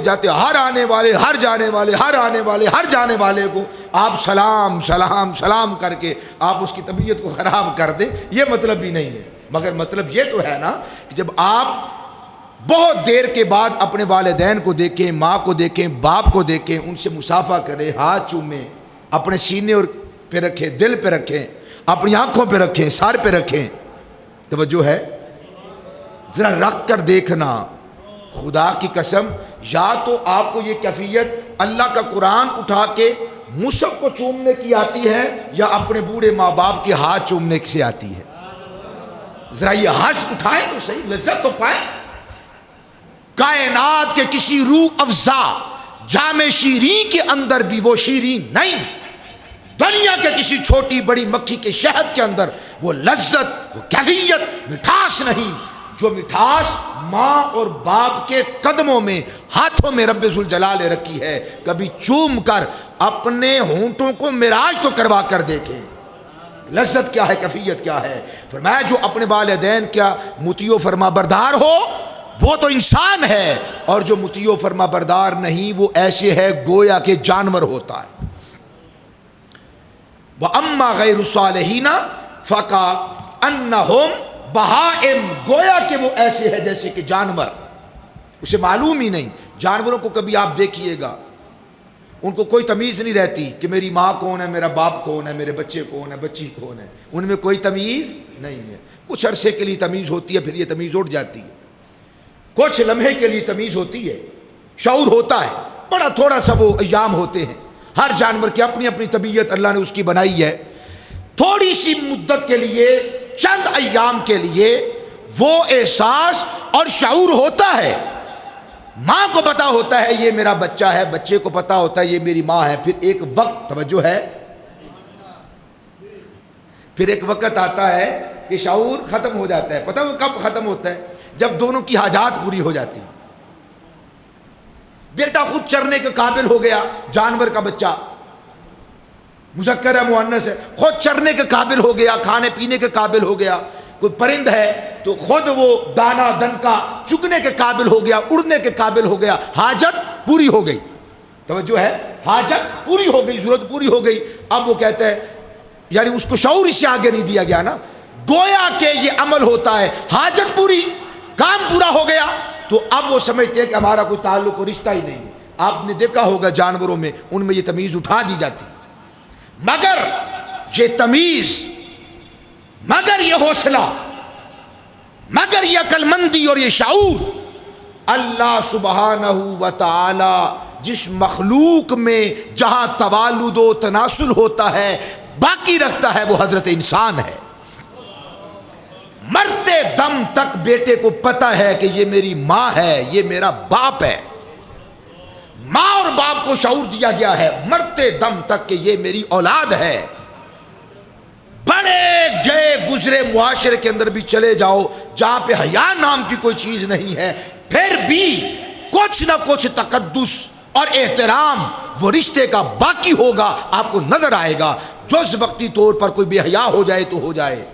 جاتے ہر آنے والے ہر جانے والے کو آپ سلام کر کے آپ اس کی طبیعت کو خراب کر دیں، یہ مطلب بھی نہیں ہے۔ مگر مطلب یہ تو ہے نا کہ جب آپ بہت دیر کے بعد اپنے والدین کو دیکھیں، ماں کو دیکھیں، باپ کو دیکھیں، ان سے مصافحہ کریں، ہاتھ چومیں، اپنے سینے پہ رکھیں، دل پہ رکھیں، اپنی آنکھوں پہ رکھیں، سر پہ رکھیں، توجہ ہے، ذرا رکھ کر دیکھنا۔ خدا کی قسم، یا تو آپ کو یہ کیفیت اللہ کا قرآن اٹھا کے مصحف کو چومنے کی آتی ہے، یا اپنے بوڑھے ماں باپ کے ہاتھ چومنے سے آتی ہے۔ ذرا یہ ہاتھ اٹھائیں تو صحیح، لذت تو پائیں۔ کائنات کے کسی روح افزا جام شیریں کے اندر بھی وہ شیریں نہیں، دنیا کے کسی چھوٹی بڑی مکھی کے شہد کے اندر وہ لذت، وہ کیفیت، مٹھاس نہیں جو مٹھاس ماں اور باپ کے قدموں میں، ہاتھوں میں رب ذوالجلال نے رکھی ہے۔ کبھی چوم کر اپنے ہونٹوں کو معراج تو کروا کر دیکھیں، لذت کیا ہے، کیفیت کیا ہے۔ فرمایا جو اپنے والدین کیا مطیع و فرما بردار ہو وہ تو انسان ہے، اور جو مطیع و فرما بردار نہیں وہ ایسے ہے گویا کہ جانور ہوتا ہے۔ وَأَمَّا غَيْرُ صَالِحِينَ فَكَأَنَّهُمْ بہائم، گویا کہ وہ ایسے ہے جیسے کہ جانور، اسے معلوم ہی نہیں۔ جانوروں کو کبھی آپ دیکھیے گا، ان کو کوئی تمیز نہیں رہتی کہ میری ماں کون ہے، میرا باپ کون ہے، میرے بچے کون ہے، بچی کون ہے، ان میں کوئی تمیز نہیں ہے۔ کچھ عرصے کے لیے تمیز ہوتی ہے، پھر یہ تمیز اٹھ جاتی ہے، کچھ لمحے کے لیے تمیز ہوتی ہے، شعور ہوتا ہے، بڑا تھوڑا سا وہ ایام ہوتے ہیں۔ ہر جانور کی اپنی اپنی طبیعت اللہ نے اس کی بنائی ہے، تھوڑی سی مدت کے لیے، چند ایام کے لیے وہ احساس اور شعور ہوتا ہے۔ ماں کو پتا ہوتا ہے یہ میرا بچہ ہے، بچے کو پتا ہوتا ہے یہ میری ماں ہے، پھر ایک وقت، توجہ ہے، پھر ایک وقت آتا ہے کہ شعور ختم ہو جاتا ہے۔ پتہ وہ کب ختم ہوتا ہے؟ جب دونوں کی حاجات پوری ہو جاتی ہیں۔ بیٹا خود چرنے کے قابل ہو گیا، جانور کا بچہ، مذکر ہے مؤنث ہے، خود چرنے کے قابل ہو گیا، کھانے پینے کے قابل ہو گیا۔ کوئی پرند ہے تو خود وہ دانا دن کا چگنے کے قابل ہو گیا، اڑنے کے قابل ہو گیا، حاجت پوری ہو گئی، توجہ ہے، حاجت پوری ہو گئی، ضرورت پوری ہو گئی۔ اب وہ کہتا ہے، یعنی اس کو شعور اس سے آگے نہیں دیا گیا نا، گویا کہ یہ عمل ہوتا ہے، حاجت پوری، کام پورا ہو گیا، تو اب وہ سمجھتے ہیں کہ ہمارا کوئی تعلق و رشتہ ہی نہیں ہے۔ آپ نے دیکھا ہوگا جانوروں میں، ان میں یہ تمیز اٹھا دی جاتی، مگر یہ تمیز، مگر یہ حوصلہ، مگر یہ عقل مندی اور یہ شعور اللہ سبحانہ و تعالی جس مخلوق میں جہاں توالد و تناسل ہوتا ہے باقی رکھتا ہے وہ حضرت انسان ہے۔ مرتے دم تک بیٹے کو پتہ ہے کہ یہ میری ماں ہے، یہ میرا باپ ہے، ماں اور باپ کو شعور دیا گیا ہے مرتے دم تک کہ یہ میری اولاد ہے۔ بڑے گئے گزرے معاشرے کے اندر بھی چلے جاؤ جہاں پہ حیا نام کی کوئی چیز نہیں ہے، پھر بھی کچھ نہ کچھ تقدس اور احترام وہ رشتے کا باقی ہوگا، آپ کو نظر آئے گا۔ جز وقتی طور پر کوئی بے حیا ہو جائے تو ہو جائے،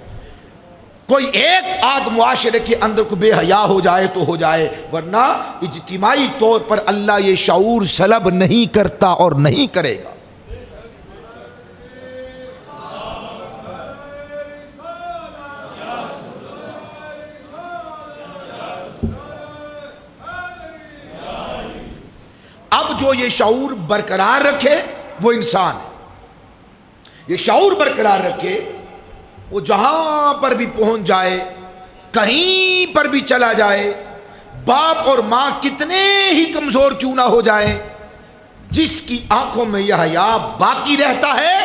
کوئی ایک آدھ معاشرے کے اندر کو بے حیا ہو جائے تو ہو جائے، ورنہ اجتماعی طور پر اللہ یہ شعور سلب نہیں کرتا اور نہیں کرے گا۔ اب جو یہ شعور برقرار رکھے وہ انسان ہے، یہ شعور برقرار رکھے، وہ جہاں پر بھی پہنچ جائے، کہیں پر بھی چلا جائے، باپ اور ماں کتنے ہی کمزور کیوں نہ ہو جائیں، جس کی آنکھوں میں یہ حیا باقی رہتا ہے،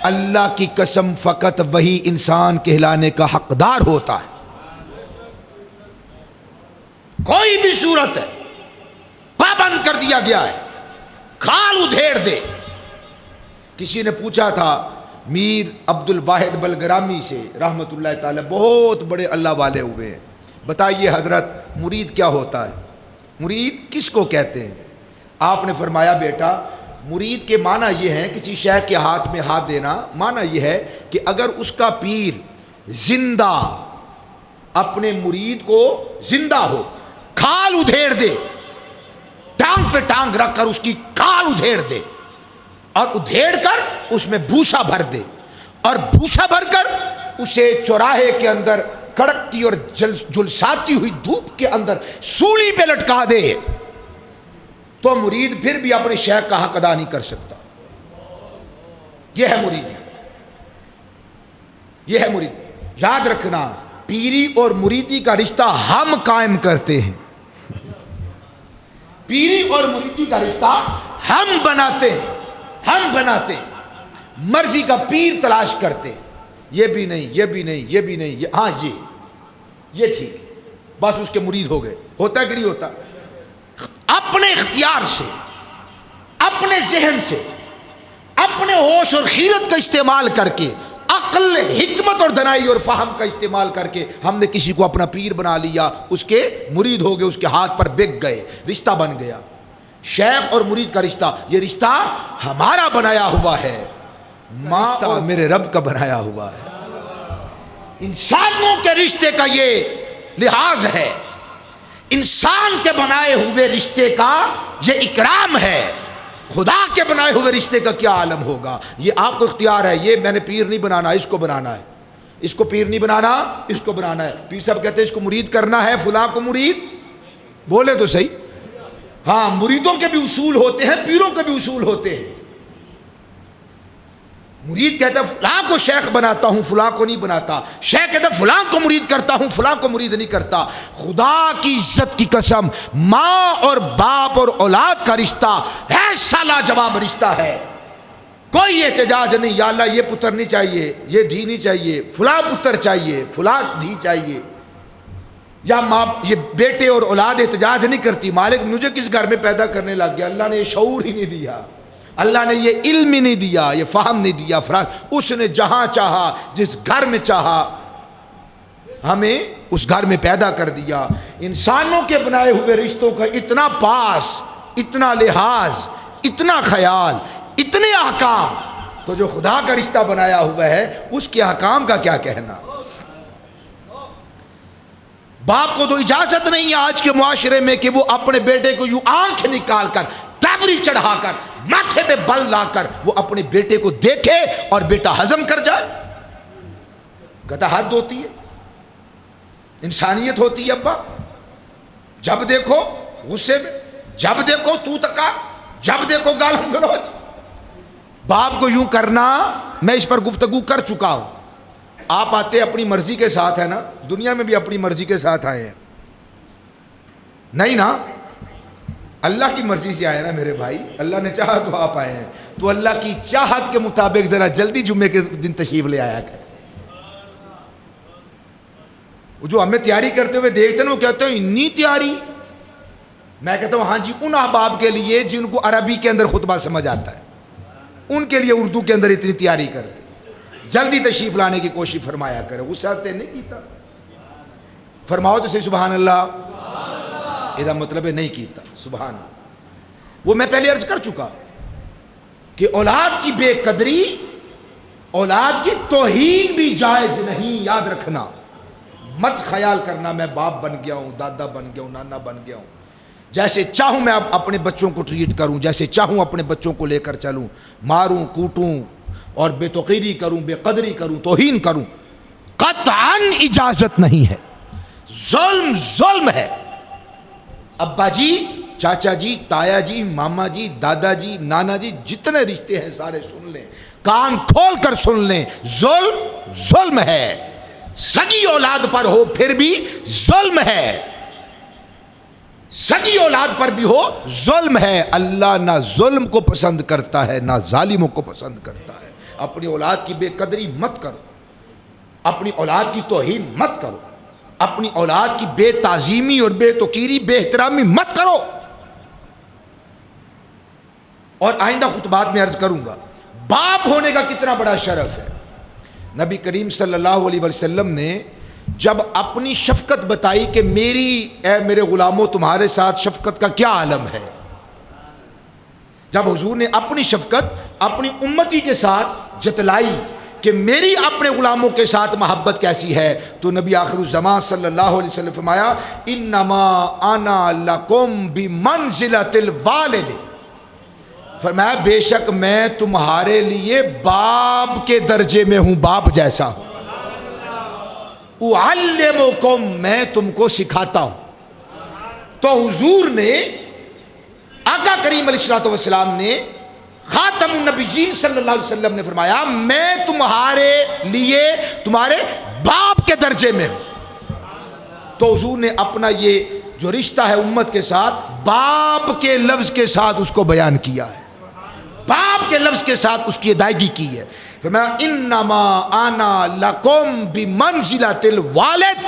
اللہ کی قسم فقط وہی انسان کہلانے کا حقدار ہوتا ہے۔ کوئی بھی صورت ہے پابند کر دیا گیا ہے، کھال ادھیڑ دے۔ کسی نے پوچھا تھا میر عبد الواحد بلگرامی سے رحمۃ اللہ تعالی، بہت بڑے اللہ والے ہوئے ہیں، بتائیے حضرت مرید کیا ہوتا ہے، مرید کس کو کہتے ہیں؟ آپ نے فرمایا بیٹا مرید کے معنی یہ ہے کسی شیخ کے ہاتھ میں ہاتھ دینا، معنی یہ ہے کہ اگر اس کا پیر زندہ اپنے مرید کو زندہ ہو، کھال ادھیڑ دے، ٹانگ پہ ٹانگ رکھ کر اس کی کھال ادھیڑ دے اور ادھیڑ کر اس میں بھوسا بھر دے اور بھوسا بھر کر اسے چوراہے کے اندر کڑکتی اور جلساتی ہوئی دھوپ کے اندر سولی پہ لٹکا دے، تو مرید پھر بھی اپنے شیخ کا حق ادا نہیں کر سکتا۔ یہ ہے مرید، یہ ہے مرید۔ یاد رکھنا پیری اور مریدی کا رشتہ ہم قائم کرتے ہیں، پیری اور مریدی کا رشتہ ہم بناتے ہیں، ہم بناتے ہیں، مرضی کا پیر تلاش کرتے ہیں، یہ بھی نہیں، یہ بھی نہیں، یہ بھی نہیں، ہاں یہ ٹھیک ہے، بس اس کے مرید ہو گئے۔ ہوتا ہے کہ نہیں ہوتا؟ اپنے اختیار سے، اپنے ذہن سے، اپنے ہوش اور خیرت کا استعمال کر کے، عقل، حکمت اور دانائی اور فہم کا استعمال کر کے ہم نے کسی کو اپنا پیر بنا لیا، اس کے مرید ہو گئے، اس کے ہاتھ پر بک گئے، رشتہ بن گیا۔ شیخ اور مرید کا رشتہ، یہ رشتہ ہمارا بنایا ہوا ہے، ماں اور میرے رب کا بنایا ہوا ہے۔ انسانوں کے رشتے کا یہ لحاظ ہے، انسان کے بنائے ہوئے رشتے کا یہ اکرام ہے، خدا کے بنائے ہوئے رشتے کا کیا عالم ہوگا؟ یہ آپ کو اختیار ہے، یہ میں نے پیر نہیں بنانا، اس کو بنانا ہے، اس کو پیر نہیں بنانا، اس کو بنانا ہے۔ پیر صاحب کہتے ہیں اس کو مرید کرنا ہے، فلاں کو مرید، بولے تو صحیح۔ ہاں مریدوں کے بھی اصول ہوتے ہیں، پیروں کے بھی اصول ہوتے ہیں۔ مرید کہتا ہے فلاں کو شیخ بناتا ہوں، فلاں کو نہیں بناتا، شیخ کہتا ہے فلاں کو مرید کرتا ہوں، فلاں کو مرید نہیں کرتا۔ خدا کی عزت کی قسم، ماں اور باپ اور اولاد کا رشتہ ایسا لاجواب رشتہ ہے، کوئی احتجاج نہیں، یا اللہ یہ پتر نہیں چاہیے، یہ دھی نہیں چاہیے، فلاں پتر چاہیے، فلاں دھی چاہیے، یا ماں، یہ بیٹے اور اولاد احتجاج نہیں کرتی، مالک مجھے کس گھر میں پیدا کرنے لگ گیا، اللہ نے یہ شعور ہی نہیں دیا، اللہ نے یہ علم ہی نہیں دیا، یہ فہم نہیں دیا، اس نے جہاں چاہا، جس گھر میں چاہا ہمیں اس گھر میں پیدا کر دیا۔ انسانوں کے بنائے ہوئے رشتوں کا اتنا پاس، اتنا لحاظ، اتنا خیال، اتنے احکام، تو جو خدا کا رشتہ بنایا ہوا ہے اس کے احکام کا کیا کہنا۔ باپ کو تو اجازت نہیں ہے آج کے معاشرے میں کہ وہ اپنے بیٹے کو یوں آنکھ نکال کر، تابری چڑھا کر، ماتھے پہ بل لا کر وہ اپنے بیٹے کو دیکھے اور بیٹا ہضم کر جائے۔ کہتا حد ہوتی ہے، انسانیت ہوتی ہے ابا، جب دیکھو غصے میں، جب دیکھو تو تکا، جب دیکھو گالم گلوچ۔ باپ کو یوں کرنا، میں اس پر گفتگو کر چکا ہوں۔ آپ آتے اپنی مرضی کے ساتھ ہے نا، دنیا میں بھی اپنی مرضی کے ساتھ آئے ہیں نہیں نا، اللہ کی مرضی سے آئے نا میرے بھائی، اللہ نے چاہا تو آپ آئے ہیں، تو اللہ کی چاہت کے مطابق ذرا جلدی جمعے کے دن تشریف لے آیا کر۔ وہ جو ہمیں تیاری کرتے ہوئے دیکھتے ہیں وہ کہتے ہیں اتنی تیاری، میں کہتا ہوں ہاں جی ان احباب کے لیے جن کو عربی کے اندر خطبہ سمجھ آتا ہے، ان کے لیے اردو کے اندر اتنی تیاری کرتے، جلدی تشریف لانے کی کوشش فرمایا کرے۔ غصہ تے نہیں کیتا، فرماؤ تو صحیح سبحان اللہ، یہ مطلب ہے نہیں کیتا، سبحان اللہ۔ وہ میں پہلے عرض کر چکا کہ اولاد کی بے قدری، اولاد کی توہین بھی جائز نہیں، یاد رکھنا، مت خیال کرنا میں باپ بن گیا ہوں، دادا بن گیا ہوں، نانا بن گیا ہوں، جیسے چاہوں میں اب اپنے بچوں کو ٹریٹ کروں، جیسے چاہوں اپنے بچوں کو لے کر چلوں، ماروں کوٹوں اور بے توقیری کروں، بے قدری کروں، توہین کروں، قطعاً اجازت نہیں ہے۔ ظلم ظلم ہے۔ ابا جی، چاچا جی، تایا جی، ماما جی، دادا جی، نانا جی، جتنے رشتے ہیں سارے سن لیں، کان کھول کر سن لیں، ظلم ظلم ہے، سگی اولاد پر ہو پھر بھی ظلم ہے، سگی اولاد پر بھی ہو ظلم ہے. اللہ نہ ظلم کو پسند کرتا ہے نہ ظالموں کو پسند کرتا ہے. اپنی اولاد کی بے قدری مت کرو, اپنی اولاد کی توہین مت کرو, اپنی اولاد کی بے تعظیمی اور بے توقیری بے احترامی مت کرو. اور آئندہ خطبات میں عرض کروں گا باپ ہونے کا کتنا بڑا شرف ہے. نبی کریم صلی اللہ علیہ وسلم نے جب اپنی شفقت بتائی کہ اے میرے غلاموں تمہارے ساتھ شفقت کا کیا عالم ہے, جب حضور نے اپنی شفقت اپنی امتی کے ساتھ جتلائی کہ میری اپنے غلاموں کے ساتھ محبت کیسی ہے, تو نبی آخر الزمان صلی اللہ علیہ وسلم فرمایا انما انا لکم بمنزلۃ الوالد, فرمایا بے شک میں تمہارے لیے باپ کے درجے میں ہوں, باپ جیسا ہوں. اعلمکم, میں تم کو سکھاتا ہوں. تو حضور نے آقا کریم علیہ الصلوۃ والسلام نے خاتم النبیین صلی اللہ علیہ وسلم نے فرمایا میں تمہارے لیے تمہارے باپ کے درجے میں ہوں. تو حضور نے اپنا یہ جو رشتہ ہے امت کے ساتھ باپ کے لفظ کے ساتھ اس کو بیان کیا ہے, باپ کے لفظ کے ساتھ اس کی ادائیگی کی ہے. فرمایا انما انا لکم بمنزلۃ الوالد,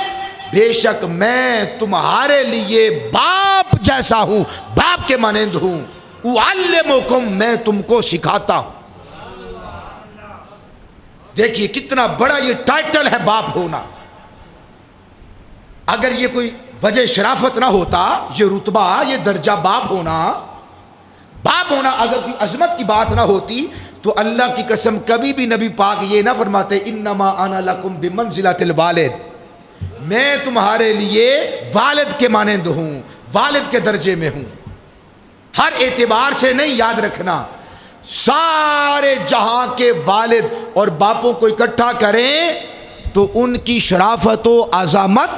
بے شک میں تمہارے لیے باپ جیسا ہوں, باپ کے مانند ہوں. اعلمکم, میں تم کو سکھاتا ہوں. دیکھیے کتنا بڑا یہ ٹائٹل ہے باپ ہونا. اگر یہ کوئی وجہ شرافت نہ ہوتا, یہ رتبہ یہ درجہ باپ ہونا اگر کوئی عظمت کی بات نہ ہوتی تو اللہ کی قسم کبھی بھی نبی پاک یہ نہ فرماتے انما انا لکم بمنزلۃ الوالد, میں تمہارے لیے والد کے مانند ہوں, والد کے درجے میں ہوں. ہر اعتبار سے نہیں, یاد رکھنا سارے جہاں کے والد اور باپوں کو اکٹھا کریں تو ان کی شرافت و عظمت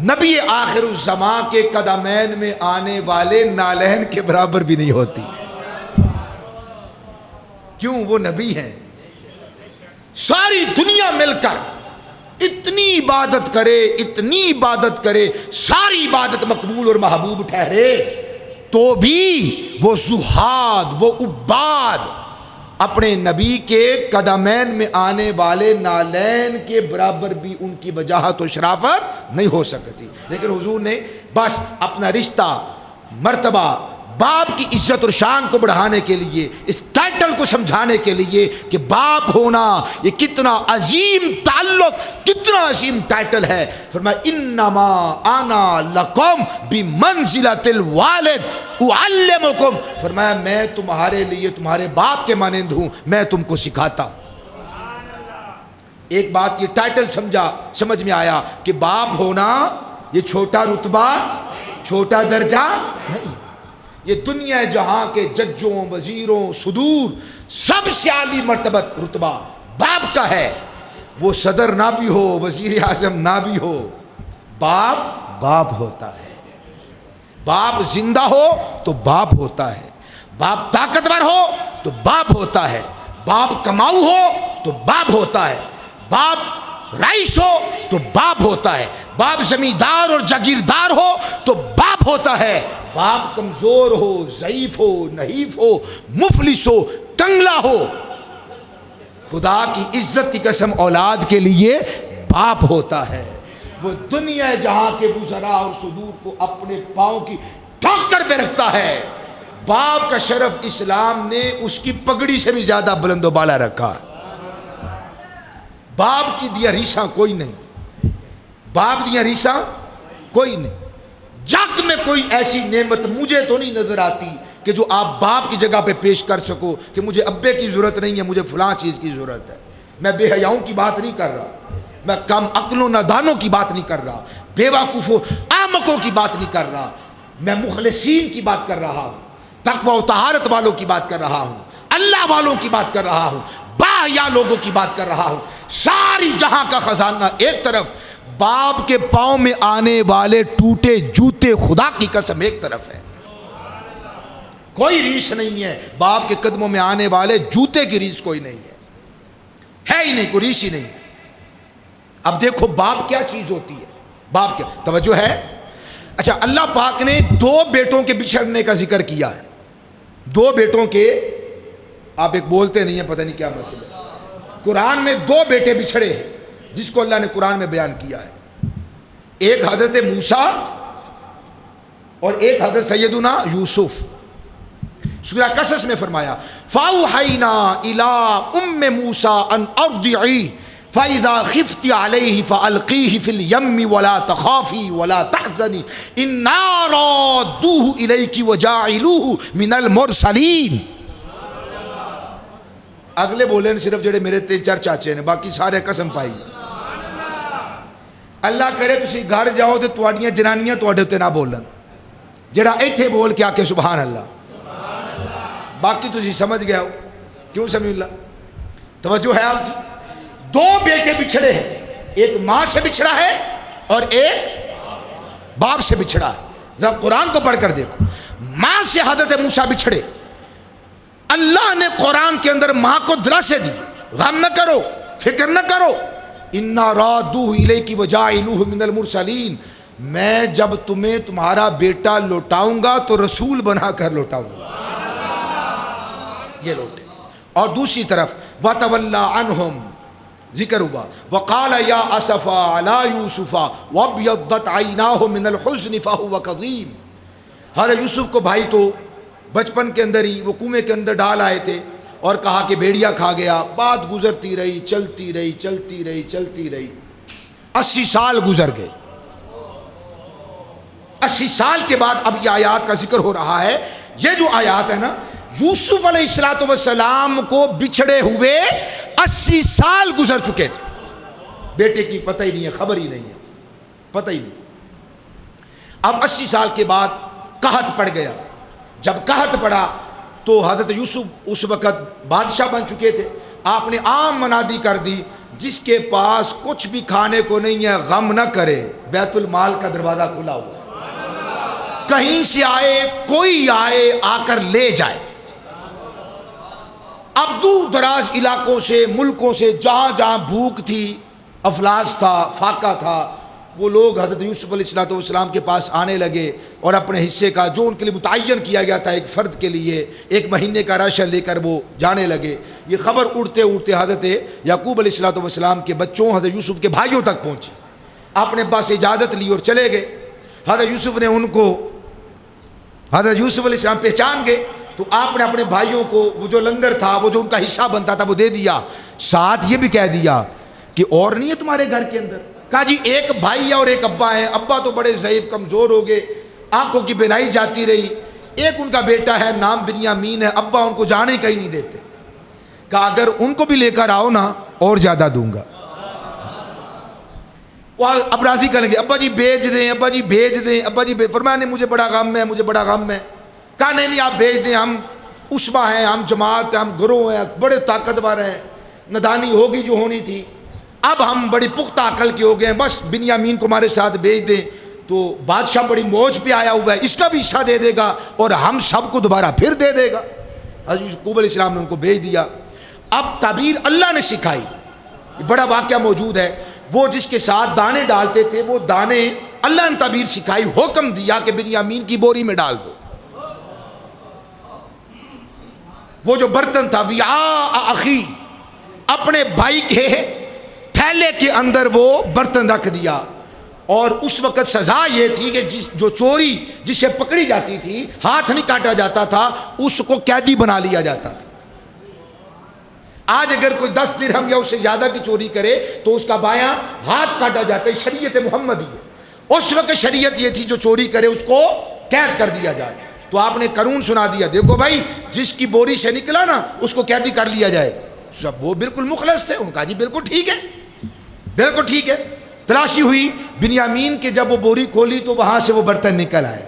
نبی آخر الزمان کے قدمین میں آنے والے نالین کے برابر بھی نہیں ہوتی. کیوں؟ وہ نبی ہیں. ساری دنیا مل کر اتنی عبادت کرے, ساری عبادت مقبول اور محبوب ٹھہرے, تو بھی وہ زہاد وہ عباد اپنے نبی کے قدمین میں آنے والے نالین کے برابر بھی ان کی وجاہت و شرافت نہیں ہو سکتی. لیکن حضور نے بس اپنا رشتہ مرتبہ باپ کی عزت اور شان کو بڑھانے کے لیے, اس ٹائٹل کو سمجھانے کے لیے کہ باپ ہونا یہ کتنا عظیم تعلق, کتنا عظیم ٹائٹل ہے, فرمایا انما انا لکم بمنزلۃ الوالد اعلمکم, فرمایا میں تمہارے لیے تمہارے باپ کے مانند ہوں, میں تم کو سکھاتا ہوں. ایک بات یہ ٹائٹل سمجھ میں آیا کہ باپ ہونا یہ چھوٹا رتبہ چھوٹا درجہ نہیں. یہ دنیا جہاں کے ججوں وزیروں صدور سب سے عالی مرتبت رتبہ باپ کا ہے. وہ صدر نہ بھی ہو, وزیر اعظم نہ بھی ہو, باپ ہوتا ہے. باپ زندہ ہو تو باپ ہوتا ہے, باپ طاقتور ہو تو باپ ہوتا ہے, باپ کماؤ ہو تو باپ ہوتا ہے, باپ رئیس ہو تو باپ ہوتا ہے, باپ زمیندار اور جاگیردار ہو تو باپ ہوتا ہے, باپ کمزور ہو ضعیف ہو نحیف ہو مفلس ہو کنگلا ہو, خدا کی عزت کی قسم اولاد کے لیے باپ ہوتا ہے. وہ دنیا جہاں کے وزراء اور صدور کو اپنے پاؤں کی ٹھوکر پہ رکھتا ہے. باپ کا شرف اسلام نے اس کی پگڑی سے بھی زیادہ بلند و بالا رکھا. باپ کی دیا ریساں کوئی نہیں, باپ دیا ریساں کوئی نہیں. جگ میں کوئی ایسی نعمت مجھے تو نہیں نظر آتی کہ جو آپ باپ کی جگہ پہ پیش کر سکو کہ مجھے ابے کی ضرورت نہیں ہے, مجھے فلاں چیز کی ضرورت ہے. میں بے حیاؤں کی بات نہیں کر رہا, میں کم عقلوں نادانوں کی بات نہیں کر رہا, بے وقوفوں احمقوں کی بات نہیں کر رہا, میں مخلصین کی بات کر رہا ہوں, تقوی و طہارت والوں کی بات کر رہا ہوں, اللہ والوں کی بات کر رہا ہوں, باحیا لوگوں کی بات کر رہا ہوں. ساری جہاں کا خزانہ ایک طرف, باپ کے پاؤں میں آنے والے ٹوٹے جوتے خدا کی قسم ایک طرف ہے. کوئی ریس نہیں ہے, باپ کے قدموں میں آنے والے جوتے کی ریس کوئی نہیں ہے ہی نہیں, کوئی ریس ہی نہیں ہے. اب دیکھو باپ کیا چیز ہوتی ہے, باپ کیا توجہ ہے. اچھا اللہ پاک نے دو بیٹوں کے بچھڑنے کا ذکر کیا ہے, دو بیٹوں کے, آپ ایک بولتے نہیں ہیں پتہ نہیں کیا مسئلہ. قرآن میں دو بیٹے بچھڑے ہیں جس کو اللہ نے قرآن میں بیان کیا ہے, ایک حضرت موسیٰ اور ایک حضرت سیدنا یوسف. سورہ قصص میں فرمایا فَأَوْحَيْنَا إِلَىٰ أُمِّ مُوسَىٰ أَنْ أَرْضِعِيهِ فَإِذَا خِفْتِ عَلَيْهِ فَأَلْقِيهِ فِي الْيَمِّ وَلَا تَخَافِي وَلَا تَحْزَنِي إِنَّا رَادُّوهُ إِلَيْكِ وَجَاعِلُوهُ مِنَ الْمُرْسَلِينَ. اگلے بولے صرف جڑے میرے 3-4 چاچے نے, باقی سارے قسم پائی. اللہ کرے تسی گھر جاؤ تو تواڈیاں جنانیاں تواڈے تے نہ بولن, جڑا ایتھے بول کے آ کے سبحان اللہ. باقی تسی سمجھ گیا ہو, کیوں سمجھ اللہ, توجہ ہے آپ کی. دو بیٹے بچھڑے ہیں, ایک ماں سے بچھڑا ہے اور ایک باپ سے بچھڑا ہے. ذرا قرآن کو پڑھ کر دیکھو, ماں سے حضرت موسیٰ بچھڑے, اللہ نے قرآن کے اندر ماں کو دلاسے دی, غم نہ کرو, فکر نہ کرو, اِنَّا رَادُّوهُ إِلَيْكِ وَجَاعِلُوهُ مِنَ الْمُرْسَلِينَ, میں جب تمہیں تمہارا بیٹا لوٹاؤں گا تو رسول بنا کر لوٹاؤں گا. یہ لوٹے. اور دوسری طرف وَتَوَلَّى عَنْهُمْ ذکر ہوا وَقَالَ يَا أَسَفَا عَلَى يُوسُفَ وَابْيَضَّتْ عَيْنَاهُ مِنَ الْحُزْنِ فَهُوَ كَظِيمٌ. حضرت یوسف کو بھائی تو بچپن کے اندر ہی وہ کنویں کے اندر ڈال آئے تھے اور کہا کہ بھیڑیا کھا گیا. بات گزرتی رہی, چلتی رہی, چلتی رہی, چلتی رہی, 80 سال گزر گئے. 80 سال کے بعد اب یہ آیات کا ذکر ہو رہا ہے. یہ جو آیات ہے نا, یوسف علیہ السلام کو بچھڑے ہوئے 80 سال گزر چکے تھے. بیٹے کی پتہ ہی نہیں ہے, خبر ہی نہیں ہے, پتہ ہی نہیں. اب 80 سال کے بعد قحط پڑ گیا. جب قحط پڑا تو حضرت یوسف اس وقت بادشاہ بن چکے تھے. آپ نے عام منادی کر دی, جس کے پاس کچھ بھی کھانے کو نہیں ہے غم نہ کرے, بیت المال کا دروازہ کھلا ہوا, کہیں سے آئے کوئی آئے آ کر لے جائے. اب دور دراز علاقوں سے, ملکوں سے, جہاں جہاں بھوک تھی, افلاس تھا, فاقہ تھا, وہ لوگ حضرت یوسف علیہ السلام کے پاس آنے لگے اور اپنے حصے کا جو ان کے لیے متعین کیا گیا تھا ایک فرد کے لیے 1 مہینے کا راشن لے کر وہ جانے لگے. یہ خبر اڑتے اڑتے حضرت یعقوب علیہ السلام کے بچوں حضرت یوسف کے بھائیوں تک پہنچی. آپ نے ابا سے اجازت لی اور چلے گئے. حضرت یوسف نے ان کو, حضرت یوسف علیہ السلام پہچان گئے تو آپ نے اپنے بھائیوں کو وہ جو لنگر تھا, وہ جو ان کا حصہ بنتا تھا وہ دے دیا. ساتھ یہ بھی کہہ دیا کہ اور نہیں ہے تمہارے گھر کے اندر. کہا جی ایک بھائی ہے اور ایک ابا ہے. ابا تو بڑے ضعیف کمزور ہو گئے, آنکھوں کی بینائی جاتی رہی. ایک ان کا بیٹا ہے نام بنیامین ہے, ابا ان کو جانے کا ہی نہیں دیتے. کہا اگر ان کو بھی لے کر آؤ نا اور زیادہ دوں گا. وہ اب راضی کریں گے, ابا جی بھیج دیں, ابا جی بھیج دیں, ابا جی فرمایا نہیں مجھے بڑا غم ہے, مجھے بڑا غم ہے. کہا نہیں آپ بھیج دیں, ہم عصبہ ہیں, ہم جماعت ہیں, ہم گروہ ہیں, بڑے طاقتور ہیں, ندانی ہوگی جو ہونی تھی, اب ہم بڑی پختہ عقل کے ہو گئے ہیں, بس بنیامین کو ہمارے ساتھ بھیج دیں. تو بادشاہ بڑی موج پہ آیا ہوا ہے, اس کا بھی حصہ دے دے گا اور ہم سب کو دوبارہ پھر دے دے گا. حضرت یعقوب علیہ السلام نے ان کو بھیج دیا. اب تعبیر اللہ نے سکھائی, بڑا واقعہ موجود ہے. وہ جس کے ساتھ دانے ڈالتے تھے وہ دانے اللہ نے تعبیر سکھائی, حکم دیا کہ بنیامین کی بوری میں ڈال دو. وہ جو برتن تھا وعاء اخی, اپنے بھائی کے تھیلے کے اندر وہ برتن رکھ دیا. اور اس وقت سزا یہ تھی کہ جو چوری جس سے پکڑی جاتی تھی, ہاتھ نہیں کاٹا جاتا تھا, اس کو قیدی بنا لیا جاتا تھا. آج اگر کوئی 10 درہم یا اس سے زیادہ کی چوری کرے تو اس کا بایاں ہاتھ کاٹا جاتا ہے. شریعت محمدی ہے. اس وقت شریعت یہ تھی جو چوری کرے اس کو قید کر دیا جائے. تو آپ نے قانون سنا دیا, دیکھو بھائی جس کی بوری سے نکلا نا اس کو قیدی کر لیا جائے. سب وہ بالکل مخلص تھے, ان کا جی بالکل ٹھیک ہے, بالکل ٹھیک ہے. تلاشی ہوئی بنیامین کے, جب وہ بوری کھولی تو وہاں سے وہ برتن نکل آئے.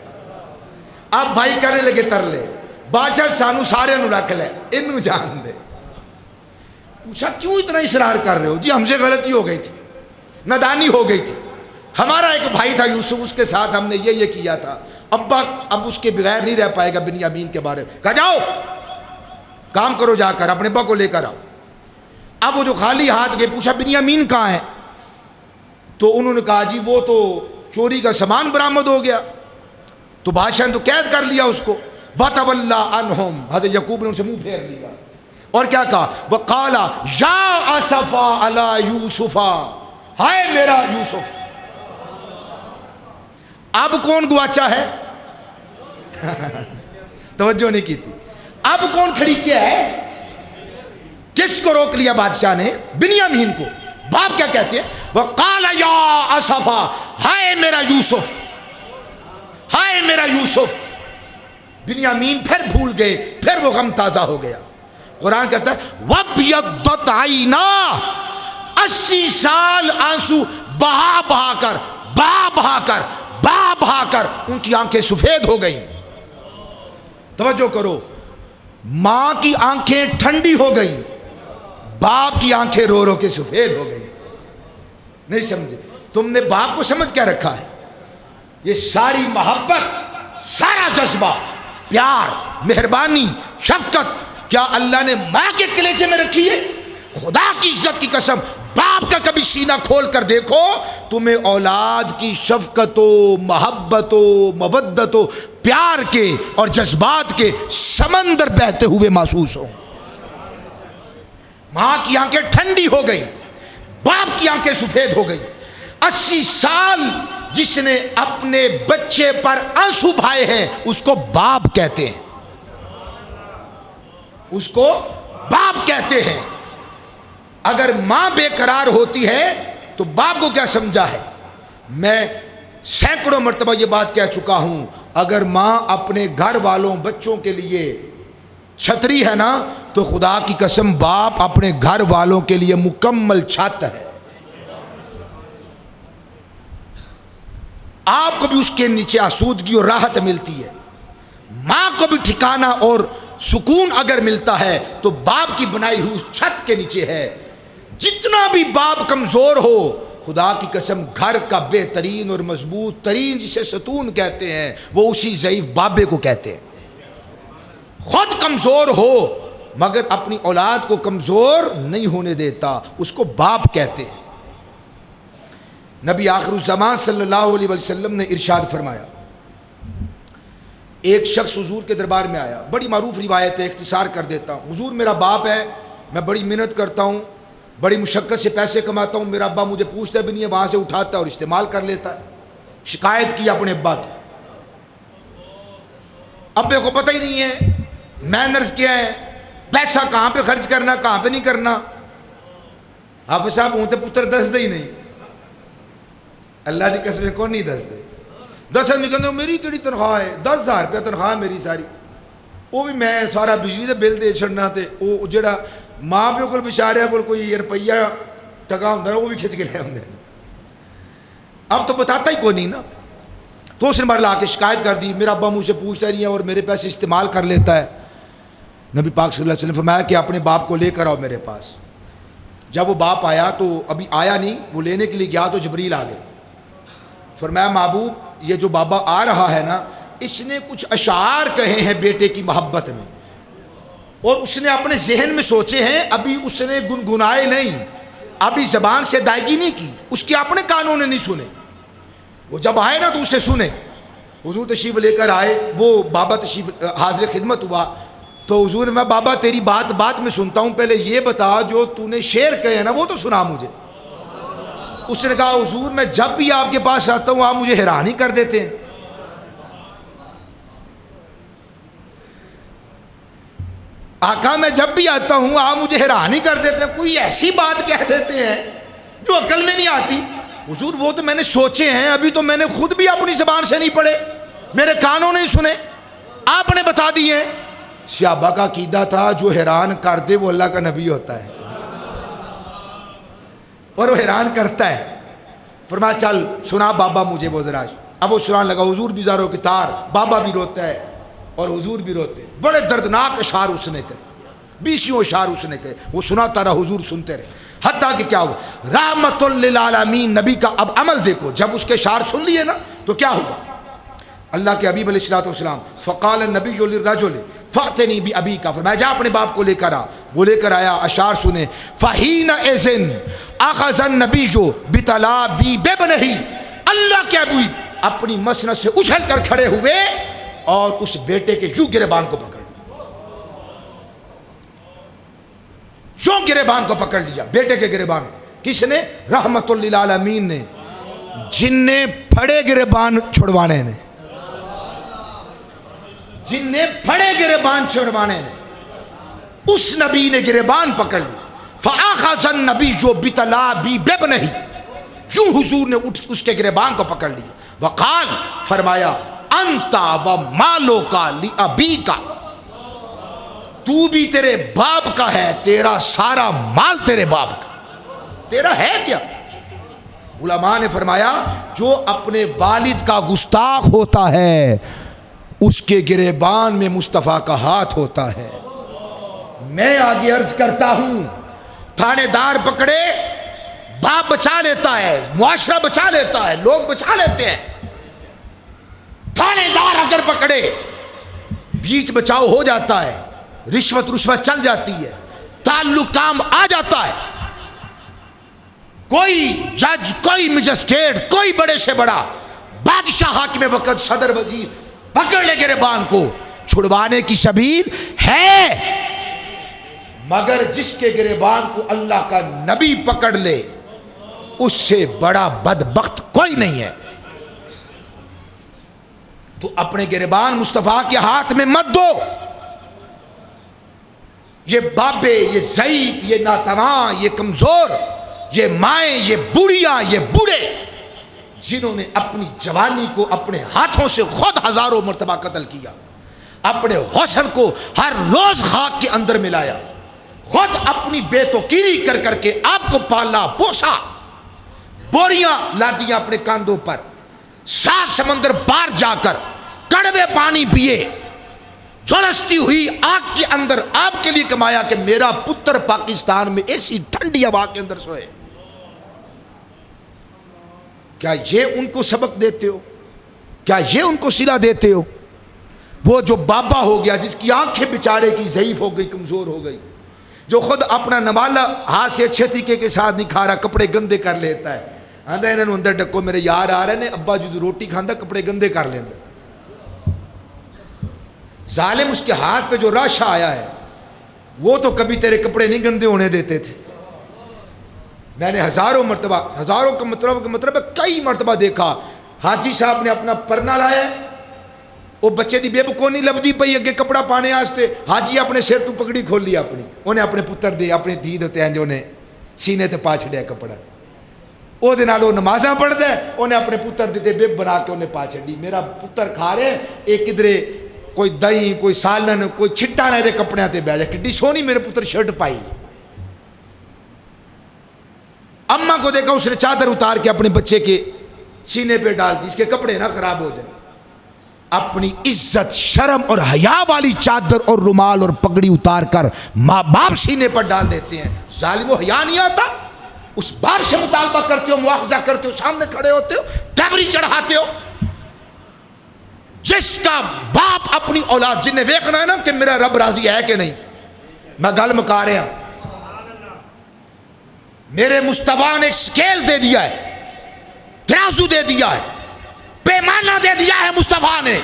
اب بھائی کرنے لگے ترلے, بادشاہ سانو سارے نو رکھ لے, انو جان دے. پوچھا کیوں اتنا اصرار کر رہے ہو؟ جی ہم سے غلطی ہو گئی تھی, نادانی ہو گئی تھی, ہمارا ایک بھائی تھا یوسف, اس کے ساتھ ہم نے یہ کیا تھا. ابا اب اس کے بغیر نہیں رہ پائے گا بنیامین کے بارے میں. کہا جاؤ کام کرو, جا کر اپنے ابا کو لے کر آؤ. اب وہ جو خالی ہاتھ گئے, پوچھا بنیامین کہاں ہے؟ تو انہوں نے کہا جی وہ تو چوری کا سامان برآمد ہو گیا. تو بادشاہ نے تو قید کر لیا اس کو. وَتَوَلَّا عَنْهُمْ, حضرت یعقوب نے ان سے منہ پھیر لیا اور کیا کہا, وَقَالَ يَا أَسَفَا عَلَى يُوسُفَ, ہائے میرا یوسف. اب کون گواچا ہے؟ توجہ نہیں کی تھی. اب کون کھڑیچے ہے؟ کس کو روک لیا بادشاہ نے؟ بنیامین کو. باپ کیا کہتے ہیں؟ وَقَالَ يَا أَسَفَا, ہائے میرا یوسف, ہائے میرا یوسف. بنیامین پھر بھول گئے, پھر وہ غم تازہ ہو گیا. قرآن کہتا ہے وَابْيَضَّتْ عَيْنَاهُ, 80 سال آنسو بہا بہا کر بہا بہا کر ان کی آنکھیں سفید ہو گئیں. توجہ کرو, ماں کی آنکھیں ٹھنڈی ہو گئیں, باپ کی آنکھیں رو رو کے سفید ہو گئیں. نہیں سمجھے؟ تم نے باپ کو سمجھ کیا رکھا ہے؟ یہ ساری محبت, سارا جذبہ, پیار, مہربانی, شفقت کیا اللہ نے ماں کے کلیجے میں رکھی ہے؟ خدا کی عزت کی قسم, باپ کا کبھی سینہ کھول کر دیکھو, تمہیں اولاد کی شفقت و محبت و مودت و پیار کے اور جذبات کے سمندر بہتے ہوئے محسوس ہوں. ماں کی آنکھیں ٹھنڈی ہو گئیں, باپ کی آنکھیں سفید ہو گئیں. 80 سال جس نے اپنے بچے پر آنسو بہائے ہیں اس کو باپ کہتے ہیں, اس کو باپ کہتے ہیں. اگر ماں بے قرار ہوتی ہے تو باپ کو کیا سمجھا ہے؟ میں سینکڑوں مرتبہ یہ بات کہہ چکا ہوں, اگر ماں اپنے گھر والوں بچوں کے لیے چھتری ہے نا, تو خدا کی قسم باپ اپنے گھر والوں کے لیے مکمل چھت ہے. آپ کو بھی اس کے نیچے آسودگی اور راحت ملتی ہے. ماں کو بھی ٹھکانہ اور سکون اگر ملتا ہے تو باپ کی بنائی ہوئی چھت کے نیچے ہے. جتنا بھی باپ کمزور ہو, خدا کی قسم گھر کا بہترین اور مضبوط ترین جسے ستون کہتے ہیں وہ اسی ضعیف بابے کو کہتے ہیں. خود کمزور ہو مگر اپنی اولاد کو کمزور نہیں ہونے دیتا, اس کو باپ کہتے ہیں. نبی آخر الزمان صلی اللہ علیہ وسلم نے ارشاد فرمایا, ایک شخص حضور کے دربار میں آیا, بڑی معروف روایت ہے, اختصار کر دیتا ہوں. حضور میرا باپ ہے, میں بڑی محنت کرتا ہوں, بڑی مشقت سے پیسے کماتا ہوں, میرا ابا مجھے پوچھتا بھی نہیں ہے, وہاں سے اٹھاتا ہے اور استعمال کر لیتا ہے. شکایت کی اپنے ابا کی, ابے کو پتہ ہی نہیں ہے مینرز کیا ہے, پیسہ کہاں پہ خرچ کرنا کہاں پہ نہیں کرنا. حافظ صاحب ہوں تو پتر دس دے ہی نہیں, اللہ کی قسم کون نہیں دس دے. 10 آدمی کہتے میری کیڑی تنخواہ ہے, 10,000 روپیہ تنخواہ ہے میری ساری, وہ بھی میں سارا بجلی کا بل دے چھڑنا, تے وہ جڑا ماں پیو کو بچارے کو کوئی روپیہ ٹکا ہوتا ہے وہ بھی کھچ کے لے آتے ہیں. اب تو بتاتا ہی کوئی نہیں نا. تو اس نے بار لا کے شکایت کر دی, میرا ابا مجھ سے پوچھتا نہیں ہے اور میرے پیسے استعمال کر لیتا ہے. نبی پاک صلی اللہ علیہ وسلم نے فرمایا کہ اپنے باپ کو لے کر آؤ میرے پاس. جب وہ باپ آیا تو ابھی آیا نہیں, وہ لینے کے لیے گیا تو جبریل آ گئے. فرمایا محبوب یہ جو بابا آ رہا ہے نا, اس نے کچھ اشعار کہے ہیں بیٹے کی محبت میں, اور اس نے اپنے ذہن میں سوچے ہیں, ابھی اس نے گنگنائے نہیں, ابھی زبان سے ادائیگی نہیں کی, اس کے اپنے کانوں نے نہیں سنے. وہ جب آئے نا تو اسے سنے. حضور تشریف لے کر آئے, وہ بابا تشریف حاضر خدمت ہوا تو حضور میں بابا تیری بات میں سنتا ہوں, پہلے یہ بتا جو تو نے شعر کہے ہیں نا وہ تو سنا مجھے. اس نے کہا حضور میں جب بھی آپ کے پاس آتا ہوں آپ مجھے حیران ہی کر دیتے ہیں. آقا میں جب بھی آتا ہوں آپ مجھے حیران ہی کر دیتے ہیں, کوئی ایسی بات کہہ دیتے ہیں جو عقل میں نہیں آتی. حضور وہ تو میں نے سوچے ہیں, ابھی تو میں نے خود بھی اپنی زبان سے نہیں پڑھے, میرے کانوں نہیں سنے, آپ نے بتا دیے. صحابہ کا عقیدہ تھا جو حیران کر دے وہ اللہ کا نبی ہوتا ہے, اور وہ حیران کرتا ہے. فرمایا چل سنا بابا مجھے وہ ذرا. اب وہ سنانے لگا, حضور بھی زاروں کی تار, بابا بھی روتا ہے اور حضور بھی روتے. بڑے دردناک اشعار اس نے کہے, 20 اشعار اس نے کہے. وہ سناتا رہا, حضور سنتے رہے, حتیٰ کہ کیا ہوا, رحمت للعالمین نبی کا اب عمل دیکھو. جب اس کے اشعار سن لیے نا تو کیا ہوا, اللہ کے حبیب علیہ الصلوۃ والسلام فقال النبی للرجل فاتنی بابی کا, فرمایا جا اپنے باپ کو لے کر آ. وہ لے کر آیا, اشعار سنے. فحین اذن اخذ النبی بطلابی بابنہ, اللہ کے حبیب اپنی مسند سے اچھل کر کھڑے ہوئے اور اس بیٹے کے یوں گریبان کو پکڑ لیا، یوں گریبان کو پکڑ لیا، بیٹے کے گریبان۔ کس نے؟ رحمت للعالمین نے، جن نے پھڑے گریبان چھڑوانے نے، جن نے پھڑے گریبان چھڑوانے نے، اس نبی نے گریبان پکڑ لی۔ فآخذ النبی جو بطلابی بابنہ، یوں حضور نے اس کے گریبان کو پکڑ لیا۔ وقال، فرمایا، انت و مالوکا لابیکا، تو بھی تیرے باپ کا ہے، تیرا سارا مال تیرے باپ کا، تیرا ہے کیا؟ علماء نے فرمایا جو اپنے والد کا گستاخ ہوتا ہے اس کے گریبان میں مصطفیٰ کا ہاتھ ہوتا ہے۔ میں آگے عرض کرتا ہوں، تھانے دار پکڑے باپ بچا لیتا ہے، معاشرہ بچا لیتا ہے، لوگ بچا لیتے ہیں۔ تھانے دار اگر پکڑے بیچ بچاؤ ہو جاتا ہے، رشوت چل جاتی ہے، تعلق کام آ جاتا ہے۔ کوئی جج، کوئی مجسٹریٹ، کوئی بڑے سے بڑا بادشاہ، حاکم وقت، صدر، وزیر پکڑ لے گریبان کو، چھڑوانے کی سبیل ہے، مگر جس کے گریبان کو اللہ کا نبی پکڑ لے اس سے بڑا بدبخت کوئی نہیں ہے۔ تو اپنے گریبان مصطفیٰ کے ہاتھ میں مت دو۔ یہ بابے، یہ ضعیف، یہ ناتواں، یہ کمزور، یہ مائیں، یہ بوڑھیاں، یہ بوڑھے، جنہوں نے اپنی جوانی کو اپنے ہاتھوں سے خود ہزاروں مرتبہ قتل کیا، اپنے حسن کو ہر روز خاک کے اندر ملایا، خود اپنی بے توقیری کر کر کے آپ کو پالا پوسا، بوریاں لادیاں اپنے کاندھوں پر، 7 سمندر پار جا کر کڑوے پانی پیے، جھلستی ہوئی آگ کے اندر آپ کے لیے کمایا کہ میرا پتر پاکستان میں ایسی ٹھنڈی ہوا کے اندر سوئے۔ کیا یہ ان کو سبق دیتے ہو؟ کیا یہ ان کو صلہ دیتے ہو؟ وہ جو بابا ہو گیا، جس کی آنکھیں بیچارے کی ضعیف ہو گئی، کمزور ہو گئی، جو خود اپنا نوالا ہاتھ سے اچھے طریقے کے ساتھ نہیں کھا رہا، کپڑے گندے کر لیتا ہے، آندھا انہوں نے اندر ڈکو، میرے یار آ رہے نے، ابا جو روٹی کھاندہ کپڑے گندے کر لیندہ، ظالم اس کے ہاتھ پہ جو راشہ آیا ہے وہ تو کبھی تیرے کپڑے نہیں گندے ہونے دیتے تھے۔ میں نے ہزاروں کا مطلب کئی مرتبہ دیکھا، حاجی صاحب نے اپنا پرنا لایا، وہ بچے دی بے بکونی لبدی پئی اگے کپڑا پانے آستے، حاجی اپنے سر تو پگڑی کھول لیا اپنی، انہیں اپنے پتر دے، اپنے دید ہوتے ہیں جو انہیں سینے تے پا چھڑیا کپڑا، وہ دے نال وہ نمازاں پڑھ دے، انہیں اپنے پتر دیتے بے بنا کے انہیں پا چھڑی، میرا پتر کھا رہے ایک ادھرے کوئی دہی، کوئی سالن، کوئی چھٹا نہ دے کپڑے تے بیٹھ جائے، کڈی سونی میرے پتر شرٹ پائی۔ اماں کو دیکھا اس نے چادر اتار کے اپنے بچے کے سینے پہ ڈال دی، اس کے کپڑے نہ خراب ہو جائیں۔ اپنی عزت، شرم اور حیا والی چادر اور رومال اور پگڑی اتار کر ماں باپ سینے پر ڈال دیتے ہیں۔ ظالم و حیا نہیں آتا، اس باپ سے مطالبہ کرتے ہو، مواخذہ کرتے ہو، سامنے کھڑے ہوتے ہو، تیوری چڑھاتے ہو۔ جس کا باپ اپنی اولاد، جن نے دیکھنا ہے نا کہ میرا رب راضی ہے کہ نہیں، میں گل مکا رہے ہیں، میرے مصطفیٰ نے ایک سکیل دے دیا ہے، ترازو دے دیا ہے، پیمانہ دے دیا ہے مصطفیٰ نے،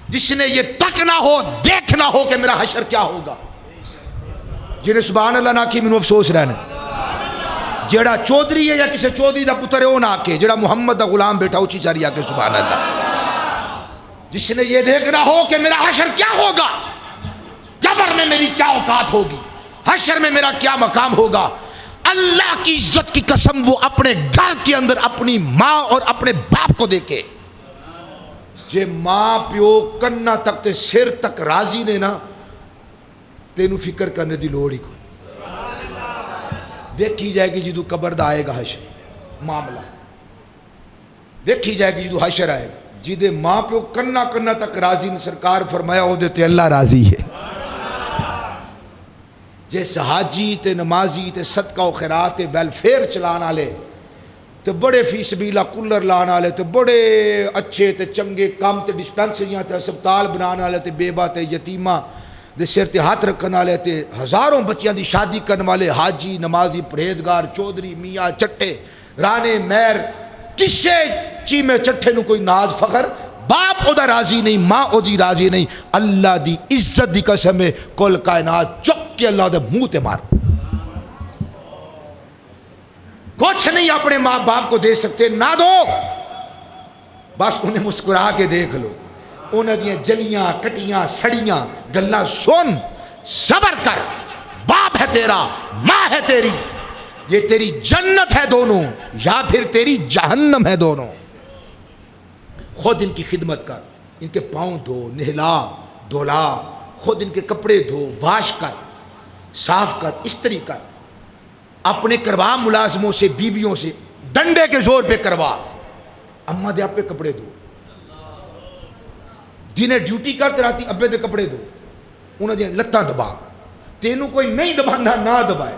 جس نے یہ تک نہ ہو، دیکھنا ہو کہ میرا حشر کیا ہوگا۔ جنہیں سبحان اللہ نہ کی، میں افسوس رہنے، جیڑا چودھری ہے یا کسی چودھری دا پتر ہے وہ نہ کے، جیڑا محمد دا غلام بیٹھا اچھی چاری آ کے سبحان اللہ، جس نے یہ دیکھنا ہو کہ میرا حشر کیا ہوگا، قبر میں میری کیا اوقات ہوگی، حشر میں میرا کیا مقام ہوگا۔ اللہ کی عزت کی قسم، وہ اپنے گھر کے اندر اپنی ماں اور اپنے باپ کو دیکھے، جے ماں پیو کنا تک تے سر تک راضی نے نا، تینوں فکر کرنے دی لوڑ ہی کوئی، دیکھی جائے گی جدو قبر دا آئے گا حشر معاملہ، دیکھی جائے گی جدو حشر آئے گا، جدے ماں پیو کنا تک راضی نے، سرکار فرمایا ہو دیتے اللہ راضی ہے۔ جیس حاجی تے نمازی تے صدقہ و خیرات تے ویلفیئر چلانا لے تے بڑے فی سبیلہ کولر لانا لے تے بڑے اچھے تے چنگے کام تے ڈسپینسریاں تے اسپتال بنانا لے تے بیبا تے یتیمہ دے سر تے ہاتھ رکھنا لے تے ہزاروں بچیاں دی شادی کرنے والے حاجی، نمازی، پرہیزگار، چودھری، میاں، چٹے، رانے، میر، کسے چیمے چٹھے نو کوئی ناز فخر باپ او دا راضی نہیں ماں او دی راضی نہیں اللہ دی عزت دی قسم ہے کل کائنات چک کے اللہ دے منہ تے مار کچھ نہیں اپنے ماں باپ کو دے سکتے نہ دو بس انہیں مسکرا کے دیکھ لو انہیں دیاں جلیاں کٹیاں سڑیاں گلاں سن صبر کر باپ ہے تیرا ماں ہے تیری یہ تیری جنت ہے دونوں یا پھر تیری جہنم ہے دونوں خود ان کی خدمت کر ان کے پاؤں دھو نہلا دھولا خود ان کے کپڑے دھو واش کر صاف کر استری کر اپنے کروا ملازموں سے بیویوں سے ڈنڈے کے زور پہ کروا اماں دے آپ پہ کپڑے دھو جنہیں ڈیوٹی کرتے رہتی ابے دے کپڑے دھو انہیں دے لتاں دبا تینوں کوئی نہیں دباندہ نہ دبائے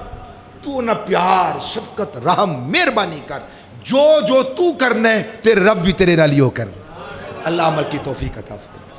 تو نہ پیار شفقت رحم مہربانی کر جو تو کرنا ہے تیرے رب بھی تیرے نالیوں کر اللہ عمل کی توفیق عطا فرمائے